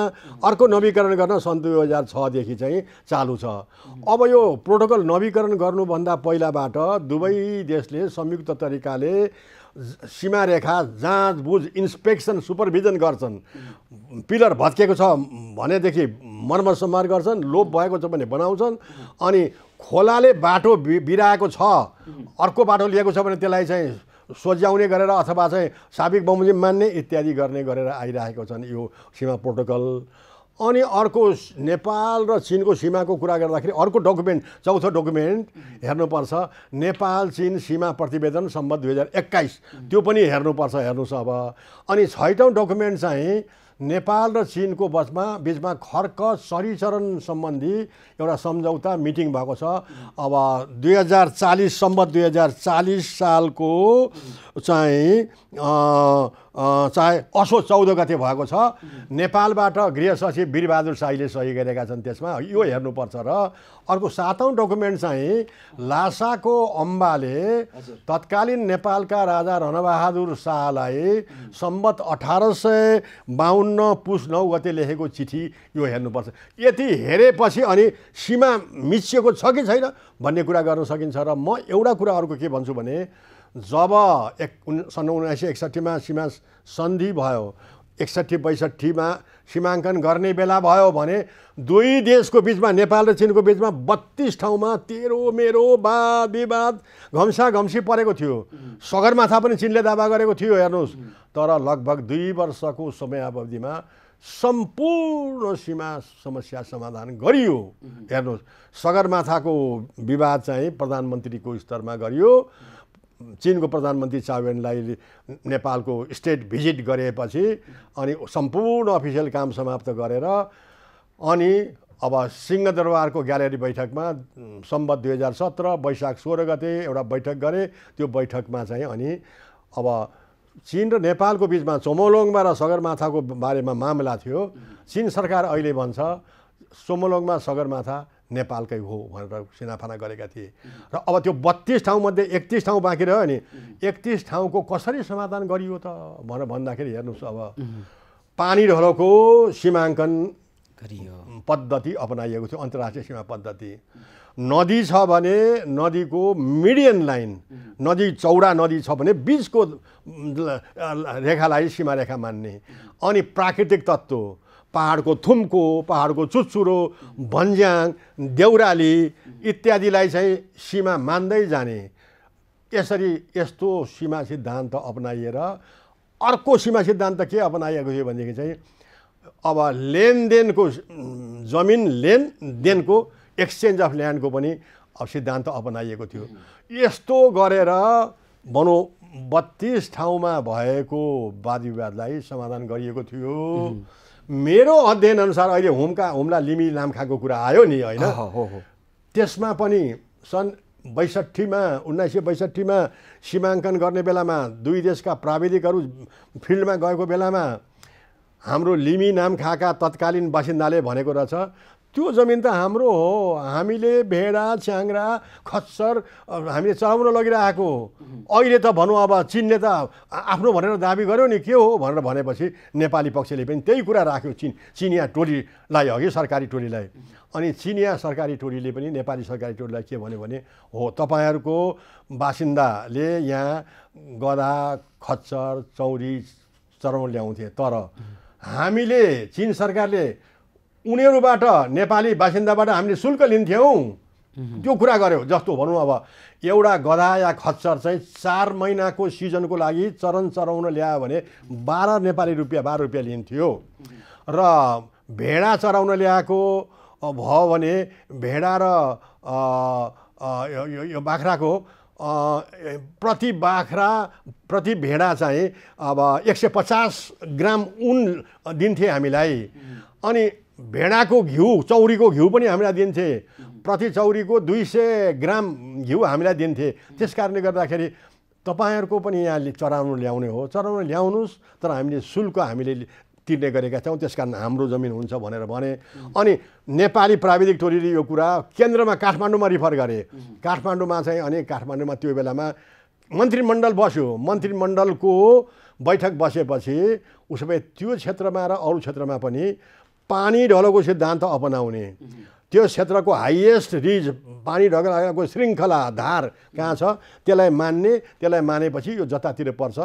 अर्को नवीकरण गर्न सन् 2006 देखि चाहिँ चालु छ। अब यो प्रोटोकल नवीकरण गर्नुभन्दा पहिलाबाट दुवै देशले संयुक्त तरिकाले सीमा रेखा जाँच बुझ इन्स्पेक्सन सुपरभिजन गर्छन्। पिलर भत्किएको छ भनेदेखि मर्मसम्मार गर्छन्, लोप भएको छ भने बनाउँछन्। अनि खोलाले बाटो बिराएको छ, अर्को बाटो लिएको छ भने त्यसलाई चाहिँ सोझ्याउने गरेर अथवा चाहिँ साबिक बमोजिम मान्ने इत्यादि गर्ने गरेर आइरहेको छन् यो सीमा प्रोटोकल। अनि अर्को नेपाल र चीनको सीमाको कुरा गर्दाखेरि अर्को डकुमेन्ट, चौथो डकुमेन्ट हेर्नुपर्छ, नेपाल चीन सीमा प्रतिवेदन सम्बन्ध 2021, त्यो पनि हेर्नुपर्छ। हेर्नुहोस् अब। अनि 6औं डकुमेन्ट चाहिँ नेपाल र चीनको बिचमा खर्क सरीचरण सम्बन्धी एउटा सम्झौता मिटिङ भएको छ। अब 2040 सम्बन्ध 2040 सालको चाहिँ चाहे असोज 14 गते भएको छ। नेपालबाट गृह सचिव वीरबहादुर शाहीले सही गरेका छन् त्यसमा, यो हेर्नुपर्छ। र अर्को 7औं डकुमेन्ट चाहिँ लासाको अम्बाले तत्कालीन नेपालका राजा रणबहादुर शाहलाई सम्बत 1852 पुस 9 गते लेखेको चिठी, यो हेर्नुपर्छ। यति हेरेपछि अनि सीमा मिचिएको छ कि छैन भन्ने कुरा गर्न सकिन्छ। र म एउटा कुरा अर्को के भन्छु भने जब सन् 1961 सीमा सन्धि भयो, 61-62 सीमाङ्कन गर्ने बेला भयो भने दुई देशको बिचमा, नेपाल र चीनको बिचमा 32 ठाउँमा तेरो मेरो वाद विवाद घम्साघम्सी परेको थियो। सगरमाथा पनि चीनले दावा गरेको थियो। हेर्नुहोस्, तर लगभग 2 वर्षको समयावधिमा सम्पूर्ण सीमा समस्या समाधान गरियो। हेर्नुहोस्, सगरमाथाको विवाद चाहिँ प्रधानमन्त्रीको स्तरमा गरियो। चीनको प्रधानमन्त्री चाउएनलाई नेपालको स्टेट भिजिट गरेपछि अनि सम्पूर्ण अफिसियल काम समाप्त गरेर अनि अब सिंहदरबारको ग्यालेरी बैठकमा सम्बत 2017 वैशाख 16 गते एउटा बैठक गरे। त्यो बैठकमा चाहिँ अनि अब चीन र नेपालको बिचमा चोमोलोङमा र सगरमाथाको बारेमा मामला थियो। चीन सरकार अहिले भन्छ चोमोलोङमा सगरमाथा नेपालकै हो भनेर सिनाफाना गरेका थिए। र अब त्यो 32 ठाउँमध्ये 31 ठाउँ बाँकी रह्यो नि, 31 ठाउँको कसरी समाधान गरियो त भनेर भन्दाखेरि हेर्नुहोस्, अब पानी ढलोको सीमाङ्कन पद्धति अपनाइएको थियो, अन्तर्राष्ट्रिय सीमा पद्धति। नदी छ भने नदीको मिडियन लाइन, नदी चौडा नदी छ भने बिचको रेखालाई सीमा रेखा मान्ने। अनि प्राकृतिक तत्त्व, पहाडको थुम्को, पहाडको चुच्चुरो, भन्ज्याङ, देउराली इत्यादिलाई चाहिँ सीमा मान्दै जाने। यसरी यस्तो सीमा सिद्धान्त अपनाइएर अर्को सीमा सिद्धान्त के अपनाइएको थियो भनेदेखि चाहिँ अब लेनदेनको, जमिन लेनदेनको, एक्सचेन्ज अफ ल्यान्डको पनि अब सिद्धान्त अपनाइएको थियो। यस्तो गरेर भनौँ 32 ठाउँमा भएको वाद विवादलाई समाधान गरिएको थियो। मेरो अध्ययन अनुसार अहिले हुम्ला लिमी लामखाको कुरा आयो नि, होइन? त्यसमा पनि सन् 1962 मा सीमाङ्कन गर्ने बेलामा दुई देशका प्राविधिकहरू फिल्डमा गएको बेलामा हाम्रो लिमी नामखाका तत्कालीन बासिन्दाले भनेको रहेछ, त्यो जमिन त हाम्रो हो, हामीले भेडा च्याङ्रा खच्चर हामीले चलाउन लगिरहेको। अहिले त भनौँ अब चीनले त आफ्नो भनेर दाबी गर्यो नि, के हो भनेर भनेपछि नेपाली पक्षले पनि त्यही कुरा राख्यो चिनिया टोलीलाई, अघि सरकारी टोलीलाई। अनि चिनिया सरकारी टोलीले पनि नेपाली सरकारी टोलीलाई के भन्यो भने हो, तपाईँहरूको बासिन्दाले यहाँ गधा खच्चर चौरी चराउन ल्याउँथे, तर हामीले चीन सरकारले उनीहरूबाट नेपाली बासिन्दाबाट हामीले शुल्क लिन्थ्यौँ, त्यो कुरा गर्यो। जस्तो भनौँ अब एउटा गधा या खच्चर चाहिँ 4 महिनाको सिजनको लागि चरन चराउन ल्यायो भने 12 नेपाली रुपियाँ 12 रुपियाँ लिन्थ्यो। र भेडा चराउन ल्याएको भयो भने भेडा र यो बाख्राको प्रति भेडा चाहिँ अब 150 ग्राम उन दिन्थे हामीलाई। अनि भेडाको घिउ, चौरीको घिउ पनि हामीलाई दिन्थे, प्रति चौरीको 200 ग्राम घिउ हामीलाई दिन्थे। त्यस कारणले गर्दाखेरि तपाईँहरूको पनि यहाँ चराउन ल्याउने हो, चराउन ल्याउनुहोस्, तर हामीले शुल्क हामीले तिर्ने गरेका छौँ, त्यस कारण हाम्रो जमिन हुन्छ भनेर भने। अनि नेपाली प्राविधिक टोलीले यो कुरा केन्द्रमा काठमाडौँमा रिफर गरे। काठमाडौँमा चाहिँ अनि काठमाडौँमा त्यो बेलामा मन्त्रीमण्डल बस्यो। मन्त्रीमण्डलको बैठक बसेपछि उसो भए त्यो क्षेत्रमा र अरू क्षेत्रमा पनि पानी ढलोको सिद्धान्त अपनाउने, त्यो क्षेत्रको हाइएस्ट रिज पानी ढगको श्रृङ्खला धार कहाँ छ त्यसलाई मानेपछि यो जतातिर पर्छ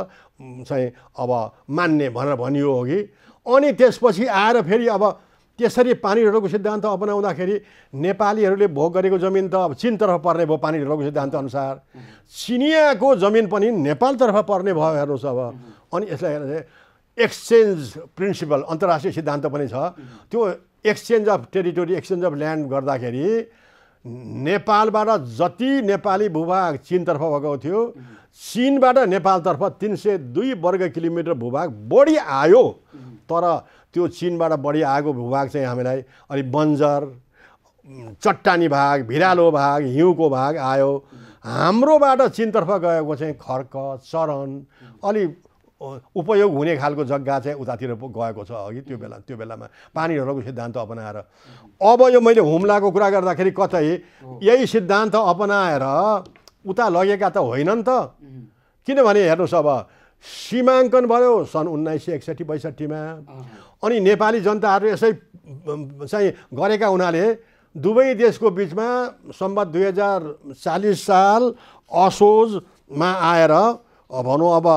चाहिँ अब मान्ने भनेर भनियो हो कि अनि त्यसपछि आएर फेरि अब त्यसरी पानी ढोडोको सिद्धान्त अपनाउँदाखेरि नेपालीहरूले भोग गरेको जमिन त अब चिनतर्फ पर्ने भयो पानी ढोडोको सिद्धान्त अनुसार चिनियाको जमिन पनि नेपालतर्फ पर्ने भयो हेर्नुहोस् अब अनि यसलाई हेर्नु एक्सचेन्ज प्रिन्सिपल अन्तर्राष्ट्रिय सिद्धान्त पनि छ त्यो exchange of territory exchange of land गर्दाखेरि नेपालबाट जति नेपाली भूभाग चिनतर्फ भएको थियो चिनबाट नेपालतर्फ 302 वर्ग किलोमिटर भूभाग बढी आयो तर त्यो चिनबाट बढी आएको भूभाग चाहिँ हामीलाई अलि बन्जर चट्टानी भाग भिरालो भाग हिउँको भाग आयो हाम्रोबाट चिनतर्फ गएको चाहिँ खर्क चरन अलि उपयोग हुने खालको जग्गा चाहिँ उतातिर गएको छ अघि त्यो बेलामा पानीहरूको सिद्धान्त अपनाएर अब यो मैले हुम्लाको कुरा गर्दाखेरि कतै यही सिद्धान्त अपनाएर उता लगेका त होइनन् त किनभने हेर्नुहोस् अब सीमाङ्कन भयो सन् 1961-62मा अनि नेपाली जनताहरू यसै चाहिँ गरेका हुनाले दुवै देशको बिचमा सम्बत 2040 साल असोजमा आएर भनौँ अब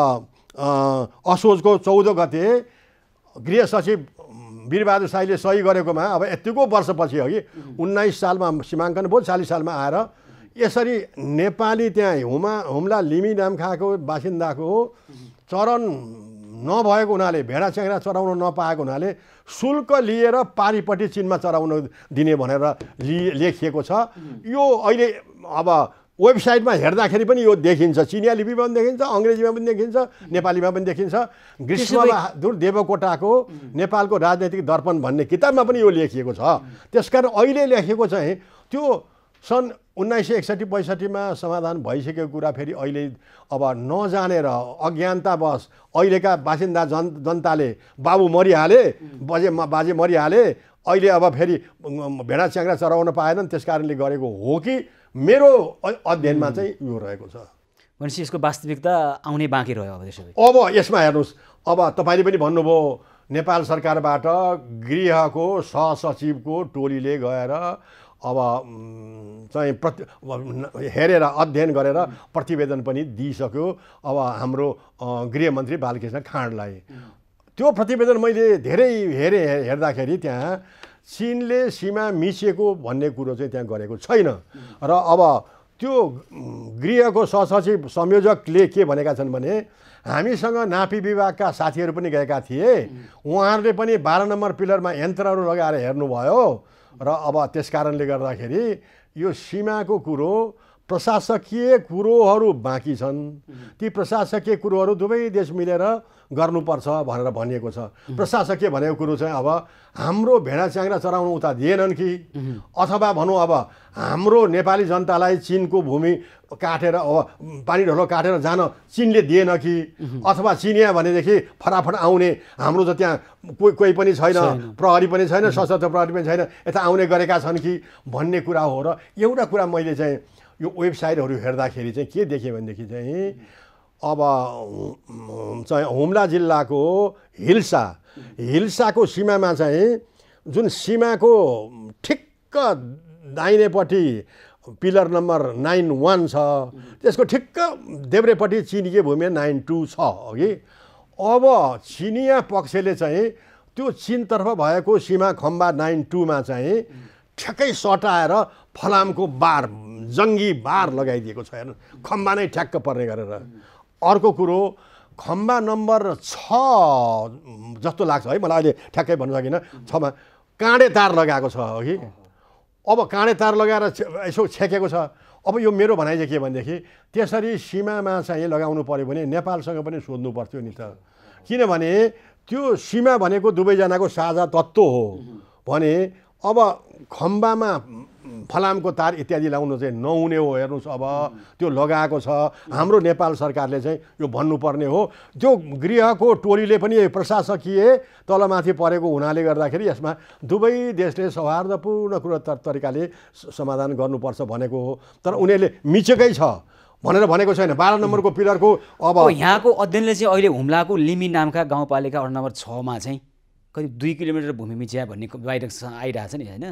असोजको 14 गते गृह सचिव वीरबहादुर शाहीले सही गरेकोमा अब यतिको वर्षपछि हो कि 19 सालमा सीमाङ्कन भयो 40 सालमा आएर यसरी नेपाली त्यहाँ हुम्ला लिमी नामखाको बासिन्दाको चरण नभएको हुनाले भेडा च्याङ्ग्रा चराउन नपाएको हुनाले शुल्क लिएर पारिपट्टि चिनमा चराउन दिने भनेर लेखिएको छ यो अहिले अब वेबसाइटमा हेर्दाखेरि पनि यो देखिन्छ चिनिया लिपिमा पनि देखिन्छ अङ्ग्रेजीमा पनि देखिन्छ नेपालीमा पनि देखिन्छ ग्रीष्मबहादुर देवकोटाको नेपालको राजनैतिक दर्पण भन्ने किताबमा पनि यो लेखिएको छ त्यसकारण अहिले लेखेको चाहिँ त्यो सन् 1961-62मा समाधान भइसकेको कुरा फेरि अहिले अब नजानेर अज्ञानतावश अहिलेका बासिन्दा जनताले बाबु मरिहाले बाजे मरिहाले अहिले अब फेरि भेडा च्याङ्ग्रा चराउन पाएनन् त्यस कारणले गरेको हो कि मेरो अध्ययनमा चाहिँ यो रहेको छ भनेपछि यसको वास्तविकता आउने बाँकी रह्यो अब त्यसो अब यसमा हेर्नुहोस् अब तपाईँले पनि भन्नुभयो नेपाल सरकारबाट गृहको सहसचिवको टोलीले गएर अब चाहिँ हेरेर अध्ययन गरेर प्रतिवेदन पनि दिइसक्यो अब हाम्रो गृहमन्त्री बालकृष्ण खाँडलाई त्यो प्रतिवेदन मैले धेरै हेर्दाखेरि त्यहाँ चीनले सीमा मिचेको भन्ने कुरो चाहिँ त्यहाँ गरेको छैन र अब त्यो गृहको सहसचिव संयोजकले के भनेका छन् भने हामीसँग नापी विभागका साथीहरू पनि गएका थिए उहाँहरूले पनि 12 नम्बर पिलरमा यन्त्रहरू लगाएर हेर्नुभयो र अब त्यस कारणले गर्दाखेरि यो सीमाको कुरो प्रशासकीय कुरोहरू बाँकी छन् ती प्रशासकीय कुरोहरू दुवै देश मिलेर गर्नुपर्छ भनेर भनिएको छ प्रशासकीय भनेको कुरो चाहिँ अब हाम्रो भेडा च्याङ्ग्रा चराउन उता दिएनन् कि अथवा भनौँ अब हाम्रो नेपाली जनतालाई चीनको भूमि काटेर अब पानी ढोलो काटेर जान चीनले दिएन कि अथवा चिनिया भनेदेखि फटाफट आउने हाम्रो त त्यहाँ कोही पनि छैन प्रहरी पनि छैन सशस्त्र प्रहरी पनि छैन यता आउने गरेका छन् कि भन्ने कुरा हो र एउटा कुरा मैले चाहिँ यो वेबसाइटहरू हेर्दाखेरि चाहिँ के देखेँ भनेदेखि चाहिँ अब चाहिँ हुम्ला जिल्लाको हिल्साको सीमामा चाहिँ जुन सीमाको ठिक्क दाहिनेपट्टि पिलर नम्बर 91 छ त्यसको ठिक्क देब्रेपट्टि चिनिके भूमि 92 छ अघि अब चिनिया पक्षले चाहिँ त्यो चिनतर्फ भएको सीमा खम्बा 92 मा चाहिँ ठ्याक्कै सटाएर फलामको बार जङ्गी बार लगाइदिएको छ हेर्नु खम्बा नै ठ्याक्क पर्ने गरेर अर्को कुरो खम्बा नम्बर 6 जस्तो लाग्छ है मलाई अहिले ठ्याक्कै भन्न सकिनँ 6 मा काँडे तार लगाएको छ अघि अब काँडे तार लगाएर यसो छेकेको छ अब यो मेरो भनाइ चाहिँ के भनेदेखि त्यसरी सीमामा चाहिँ लगाउनु पर्यो भने नेपालसँग पनि सोध्नु पर्थ्यो नि त किनभने त्यो सीमा भनेको दुवैजनाको साझा तत्त्व हो भने अब खम्बामा फलामको तार इत्यादि लाउनु चाहिँ नहुने हो हेर्नुहोस् अब त्यो लगाएको छ हाम्रो नेपाल सरकारले चाहिँ यो भन्नुपर्ने हो त्यो गृहको टोलीले पनि प्रशासकीय तलमाथि परेको हुनाले गर्दाखेरि यसमा दुवै देशले सौहार्दपूर्ण तरिकाले समाधान गर्नुपर्छ भनेको हो तर उनीहरूले मिचेकै छ भनेर भनेको छैन 12 नम्बरको पिलरको अब यहाँको अध्ययनले चाहिँ अहिले हुम्लाको लिमी नामका गाउँपालिका वडा नम्बर 6 मा चाहिँ करिब 2 किलोमिटर भूमि मिच्या भन्ने बाहिर आइरहेछ नि हैन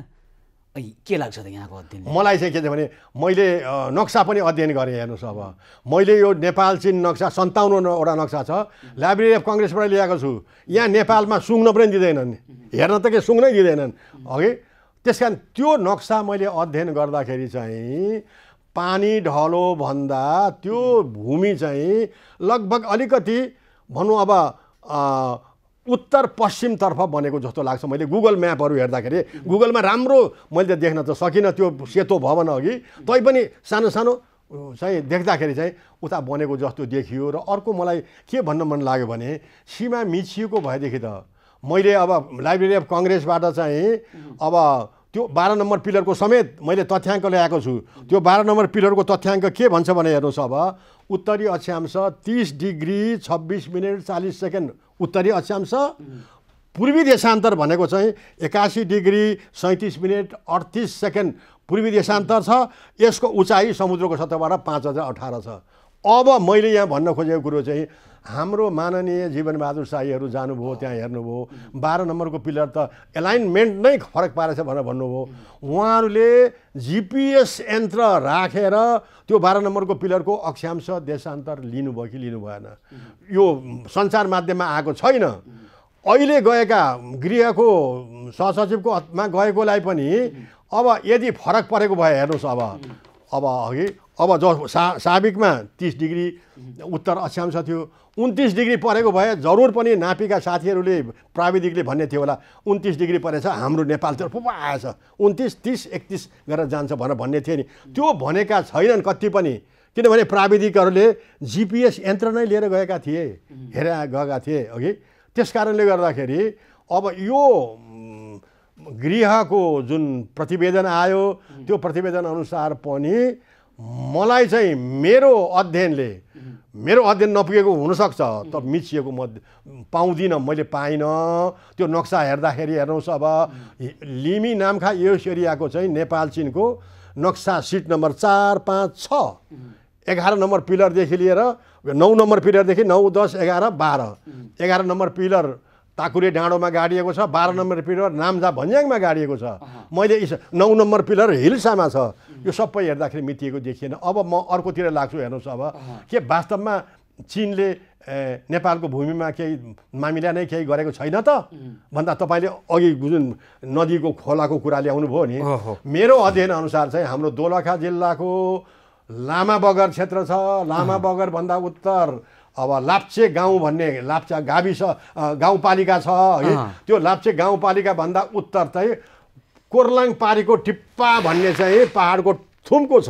के लाग्छ त यहाँको अध्ययन? मलाई चाहिँ के छ भने मैले नक्सा पनि अध्ययन गरेँ। हेर्नुहोस्, अब मैले यो नेपाल चीन नक्सा 57वटा नक्सा छ, लाइब्रेरी अफ कङ्ग्रेसबाट ल्याएको छु। यहाँ नेपालमा सुँग्न पनि दिँदैनन्, हेर्न त के सुँग्नै दिँदैनन् अघि। त्यस कारण त्यो नक्सा मैले अध्ययन गर्दाखेरि चाहिँ पानी ढलो भन्दा त्यो भूमि चाहिँ लगभग अलिकति भनौँ अब उत्तर पश्चिमतर्फ बनेको जस्तो लाग्छ। मैले गुगल म्यापहरू हेर्दाखेरि गुगलमा राम्रो मैले देख्न त सकिनँ त्यो सेतो भवन अघि, तैपनि सानो सानो चाहिँ देख्दाखेरि चाहिँ उता बनेको जस्तो देखियो। र अर्को मलाई के भन्न मन लाग्यो भने सीमा मिचिएको भएदेखि त मैले अब लाइब्रेरी अफ कङ्ग्रेसबाट चाहिँ अब त्यो 12 नम्बर पिलरको समेत मैले तथ्याङ्क ल्याएको छु। त्यो 12 नम्बर पिलरको तथ्याङ्क के भन्छ भने हेर्नुहोस्, अब उत्तरी अक्षांश 30 डिग्री 26 मिनट 40 सेकेन्ड उत्तरी अक्षांश, पूर्वी देशान्तर भनेको चाहिँ 81 डिग्री 37 मिनट 38 सेकेन्ड पूर्वी देशान्तर छ। यसको उचाइ समुद्रको सतहबाट 5018 छ। अब मैले यहाँ भन्न खोजेको कुरो चाहिँ हाम्रो माननीय जीवनबहादुर शाहीहरू जानुभयो, त्यहाँ हेर्नुभयो 12 नम्बरको पिलर त एलाइनमेन्ट नै फरक पारेछ भनेर भन्नुभयो। उहाँहरूले जिपिएस यन्त्र राखेर त्यो 12 नम्बरको पिलरको अक्षांश देशान्तर लिनुभयो कि लिनु भएन, यो सञ्चार माध्यममा आएको छैन। अहिले गएका गृहको सहसचिवकोमा गएकोलाई पनि अब यदि फरक परेको भए हेर्नुहोस्, अब अघि अब जो साबिकमा 30 डिग्री उत्तर अक्षांश थियो, 29 डिग्री परेको भए जरुर पनि नापिका साथीहरूले प्राविधिकले भन्ने थियो होला 29 डिग्री परेछ, हाम्रो नेपालतिर पो आएछ 29 30 31 गरेर जान्छ भनेर भन्ने थियो नि। त्यो भनेका छैनन् कति पनि, किनभने प्राविधिकहरूले जिपिएस यन्त्र नै लिएर गएका थिए, हेरेर गएका थिए अघि। त्यस कारणले गर्दाखेरि अब यो गृहको जुन प्रतिवेदन आयो त्यो प्रतिवेदन अनुसार पनि मलाई चाहिँ मेरो अध्ययन नपुगेको हुनसक्छ, त मिचिएको म पाउँदिनँ, मैले पाइनँ। त्यो नक्सा हेर्दाखेरि हेर्नुहोस्, अब लिमी नाम्खा यस एरियाको चाहिँ नेपाल चीनको नक्सा सिट नम्बर 4 5 6 11 नम्बर पिलरदेखि लिएर 9 नम्बर पिलरदेखि 9 10 11 12 11 नम्बर पिलर ताकुरे डाँडोमा गाडिएको छ, 12 नम्बर पिलर नाम्जा भन्ज्याङमा गाडिएको छ, मैले 9 नम्बर पिलर हिल्सामा छ। यो सबै हेर्दाखेरि मितिएको देखिएन। अब म अर्कोतिर लाग्छु। हेर्नुहोस्, अब के वास्तवमा चीनले नेपालको भूमिमा केही मामिला नै केही गरेको छैन त भन्दा तपाईँले अघि जुन नदीको खोलाको कुरा ल्याउनु भयो नि, मेरो अध्ययन अनुसार चाहिँ हाम्रो दोलखा जिल्लाको लामा बगर क्षेत्र छ, लामा बगर भन्दा उत्तर अब लाप्चे गाउँ भन्ने लाप्चा गाविस गाउँपालिका छ, त्यो लाप्चे गाउँपालिका भन्दा उत्तर चाहिँ कोर्लाङ पारीको टिप्पा भन्ने चाहिँ पहाडको थुम्को छ।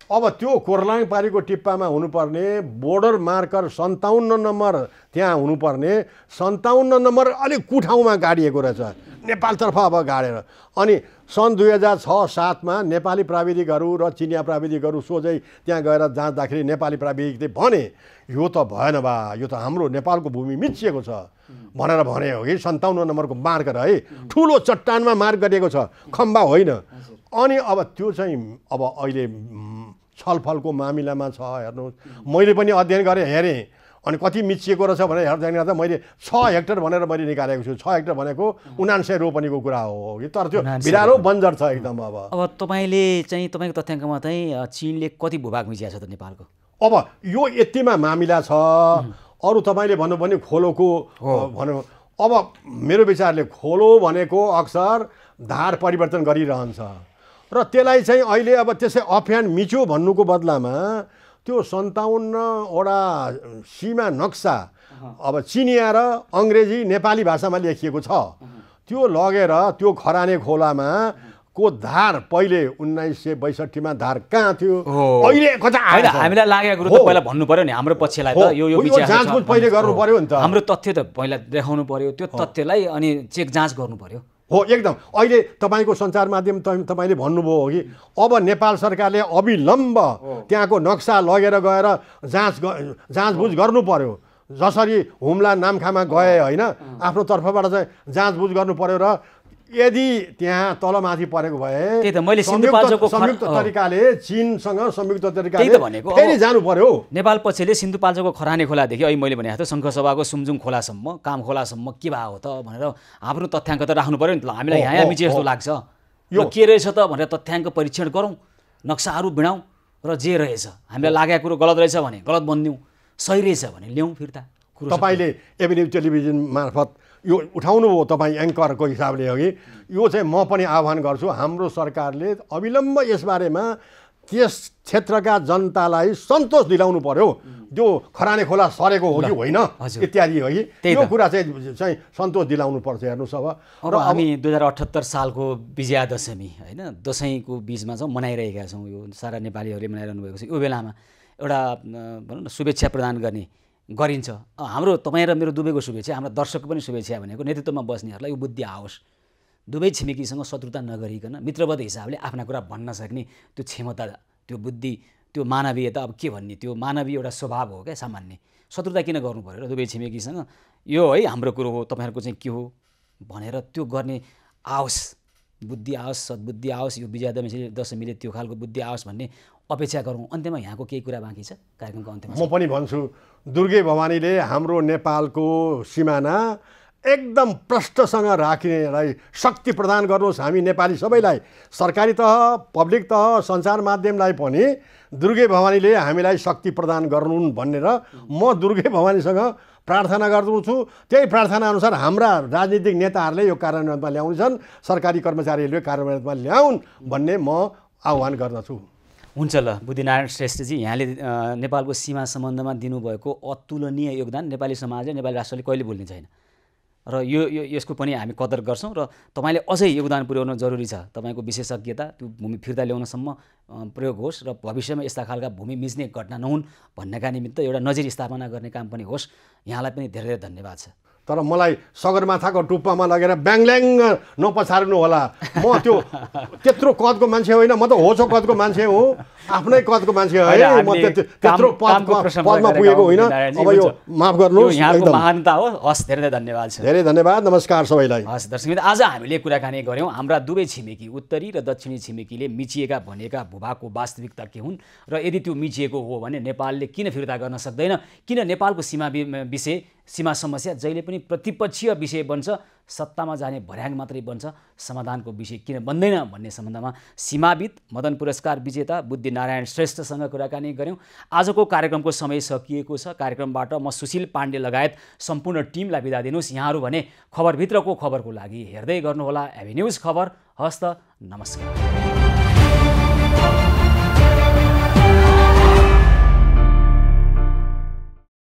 अब त्यो कोर्लाङ पारीको टिप्पामा हुनुपर्ने बोर्डर मार्कर 57 नम्बर त्यहाँ हुनुपर्ने 57 नम्बर अलिक कुठाउँमा गाडिएको रहेछ नेपालतर्फ अब गाडेर। अनि सन् 2006-07मा नेपाली प्राविधिकहरू र चिनिया प्राविधिकहरू सोझै त्यहाँ गएर जाँच्दाखेरि नेपाली प्राविधिकले भने यो त भएन बा, यो त हाम्रो नेपालको भूमि मिचिएको छ भनेर भने हो कि 57 नम्बरको मार्कर है, ठुलो चट्टानमा मार्क गरिएको छ, खम्बा होइन। अनि अब त्यो चाहिँ अब अहिले छलफलको मामिलामा छ। हेर्नुहोस्, मैले पनि अध्ययन गरेँ, हेरेँ, अनि कति मिचिएको रहेछ भनेर हेर्दा मैले 6 हेक्टर भनेर मैले निकालेको छु। 6 हेक्टर भनेको 79 रोपनीको कुरा हो कि, तर त्यो बिरालो बन्जर छ एकदम। अब तपाईँले चाहिँ तपाईँको तथ्याङ्कमा चाहिँ चीनले कति भूभाग मिचिएको छ त नेपालको? अब यो यतिमा मामिला छ। अरू तपाईँले भन्नु भने खोलोको भनौँ, अब मेरो विचारले खोलो भनेको अक्सर धार परिवर्तन गरिरहन्छ र त्यसलाई चाहिँ अहिले अब त्यसै अफह्यान मिच्यो भन्नुको बदलामा त्यो 57वटा सीमा नक्सा अब चिनिया र अङ्ग्रेजी नेपाली भाषामा लेखिएको छ। त्यो लगेर त्यो खराने खोलामा को धार पहिले 1962मा धार कहाँ थियो, अहिले कता आयो? हामीलाई लागेको कुरो त पहिला भन्नु पर्यो नि, हाम्रो पक्षलाई त यो जाँचबुझ पहिले गर्नु पर्यो नि त, हाम्रो तथ्य त पहिला देखाउनु पर्यो, त्यो तथ्यलाई अनि चेक जाँच गर्नु पर्यो। हो एकदम। अहिले तपाईँको सञ्चार माध्यम तपाईँले भन्नुभयो कि अब नेपाल सरकारले अविलम्ब त्यहाँको नक्सा लगेर गएर जाँचबुझ गर्नु पर्यो। जसरी हुम्ला नामखामा गए होइन, आफ्नो तर्फबाट चाहिँ जाँचबुझ गर्नु पर्यो र यदि त्यहाँ तलमाथि परेको भए संयुक्त तरिकाले चीनसँग संयुक्त तरिकाले फेरि जानु पर्यो। नेपाल पक्षले सिन्धुपाल्चोकको खराने खोलादेखि अहिले मैले भनेको थिएँ शङ्खसभाको सुमजुङ खोलासम्म काम खोलासम्म के भएको हो त भनेर आफ्नो तथ्याङ्क त राख्नु पर्यो नि त। हामीलाई यहाँ मिचे जस्तो लाग्छ। यो के रहेछ त भनेर तथ्याङ्क परीक्षण गरौँ, नक्साहरू बिडाउँ र जे रहेछ हामीलाई लागेको कुरो गलत रहेछ भने गलत बनिदिउँ, सही रहेछ भने ल्याउँ फिर्ता। तपाईँले एभिन्यू टेलिभिजन मार्फत यो उठाउनु हो, तपाईँ एङ्करको हिसाबले हो कि यो चाहिँ म पनि आह्वान गर्छु, हाम्रो सरकारले अविलम्ब यसबारेमा त्यस क्षेत्रका जनतालाई सन्तोष दिलाउनु पर्यो। त्यो खराने खोला सरेको हो कि होइन इत्यादि हो कि यो कुरा चाहिँ सन्तोष दिलाउनु पर्छ। हेर्नुहोस् अब हामी 2078 सालको विजयादशमी होइन दसैँको बिचमा छौँ, मनाइरहेका छौँ। यो सारा नेपालीहरूले मनाइरहनु भएको छ। यो बेलामा एउटा भनौँ न शुभेच्छा प्रदान गरिन्छ। हाम्रो तपाईँ र मेरो दुवैको शुभेच्छा, हाम्रो दर्शकको पनि शुभेच्छा भनेको नेतृत्वमा बस्नेहरूलाई यो बुद्धि आओस्, दुवै छिमेकीसँग शत्रुता नगरिकन मित्रवत हिसाबले आफ्ना कुरा भन्न सक्ने त्यो क्षमता, त्यो बुद्धि, त्यो मानवीयता, अब के भन्ने, त्यो मानवीय एउटा स्वभाव हो क्या। सामान्य शत्रुता किन गर्नु पऱ्यो र दुवै छिमेकीसँग, यो है हाम्रो कुरो हो, तपाईँहरूको चाहिँ के हो भनेर त्यो गर्ने आओस्, बुद्धि आओस्, सद्बुद्धि आओस्, यो विजयादशमीले त्यो खालको बुद्धि आओस् भन्ने अपेक्षा गरौँ। अन्त्यमा यहाँको केही कुरा बाँकी छ कार्यक्रमको अन्त्यमा? म पनि भन्छु, दुर्गे भवानीले हाम्रो नेपालको सिमाना एकदम प्रष्टसँग राख्नेलाई शक्ति प्रदान गर्नुहोस्। हामी नेपाली सबैलाई, सरकारी तह, पब्लिक तह, सञ्चार माध्यमलाई पनि दुर्गे भवानीले हामीलाई शक्ति प्रदान गर्नुहुन् भनेर म दुर्गे भवानीसँग प्रार्थना गर्दछु। त्यही प्रार्थना अनुसार हाम्रा राजनीतिक नेताहरूले यो कार्यान्वयनमा ल्याउँछन्, सरकारी कर्मचारीहरूले कार्यान्वयनमा ल्याउन् भन्ने म आह्वान गर्दछु। हुन्छ ल, बुद्धिनारायण श्रेष्ठजी, यहाँले नेपालको सीमा सम्बन्धमा दिनुभएको अतुलनीय योगदान नेपाली समाजले, नेपाली राष्ट्रले कहिले भुल्ने छैन र यसको पनि हामी कदर गर्छौँ। र तपाईँले अझै योगदान पुर्याउन जरुरी छ। तपाईँको विशेषज्ञता त्यो भूमि फिर्ता ल्याउनसम्म प्रयोग होस् र भविष्यमा यस्ता खालका भूमि मिच्ने घटना नहुन् भन्नका निमित्त एउटा नजिर स्थापना गर्ने काम पनि होस्। यहाँलाई पनि धेरै धेरै धन्यवाद छ। तर मलाई सगरमाथाको टुप्पामा लगेर ब्याङल्याङ नपछार्नु होला। म त्यो त्यत्रो कदको मान्छे होइन, म त होचो कदको मान्छे हो, आफ्नै कदको मान्छे है। म त्यत्रो पदमा पुगेको होइन। अब यो माफ गर्नुहोस्, यहाँको महानता हो। हस्, धेरै धेरै धन्यवाद छ। धेरै धन्यवाद, नमस्कार सबैलाई। हस् दर्शकबिन, आज हामीले कुराकानी गऱ्यौँ हाम्रा दुवै छिमेकी उत्तरी र दक्षिणी छिमेकीले मिचिएका भनेका भूभागको वास्तविकता के हुन् र यदि त्यो मिचिएको हो भने नेपालले किन फिर्ता गर्न सक्दैन, किन नेपालको सीमा समस्या जहिले पनि प्रतिपक्षीय विषय बन्छ, सत्तामा जाने भर्याङ मात्रै बन्छ, समाधानको विषय किन बन्दैन भन्ने सम्बन्धमा सीमाविद मदन पुरस्कार विजेता बुद्धिनारायण श्रेष्ठसँग कुराकानी गऱ्यौँ। आजको कार्यक्रमको समय सकिएको छ। कार्यक्रमबाट म सुशील पाण्डे लगायत सम्पूर्ण टिमलाई बिदा दिनुहोस्। यहाँहरू भने खबरभित्रको खबरको लागि हेर्दै गर्नुहोला एभी न्युज खबर। हस्त, नमस्कार।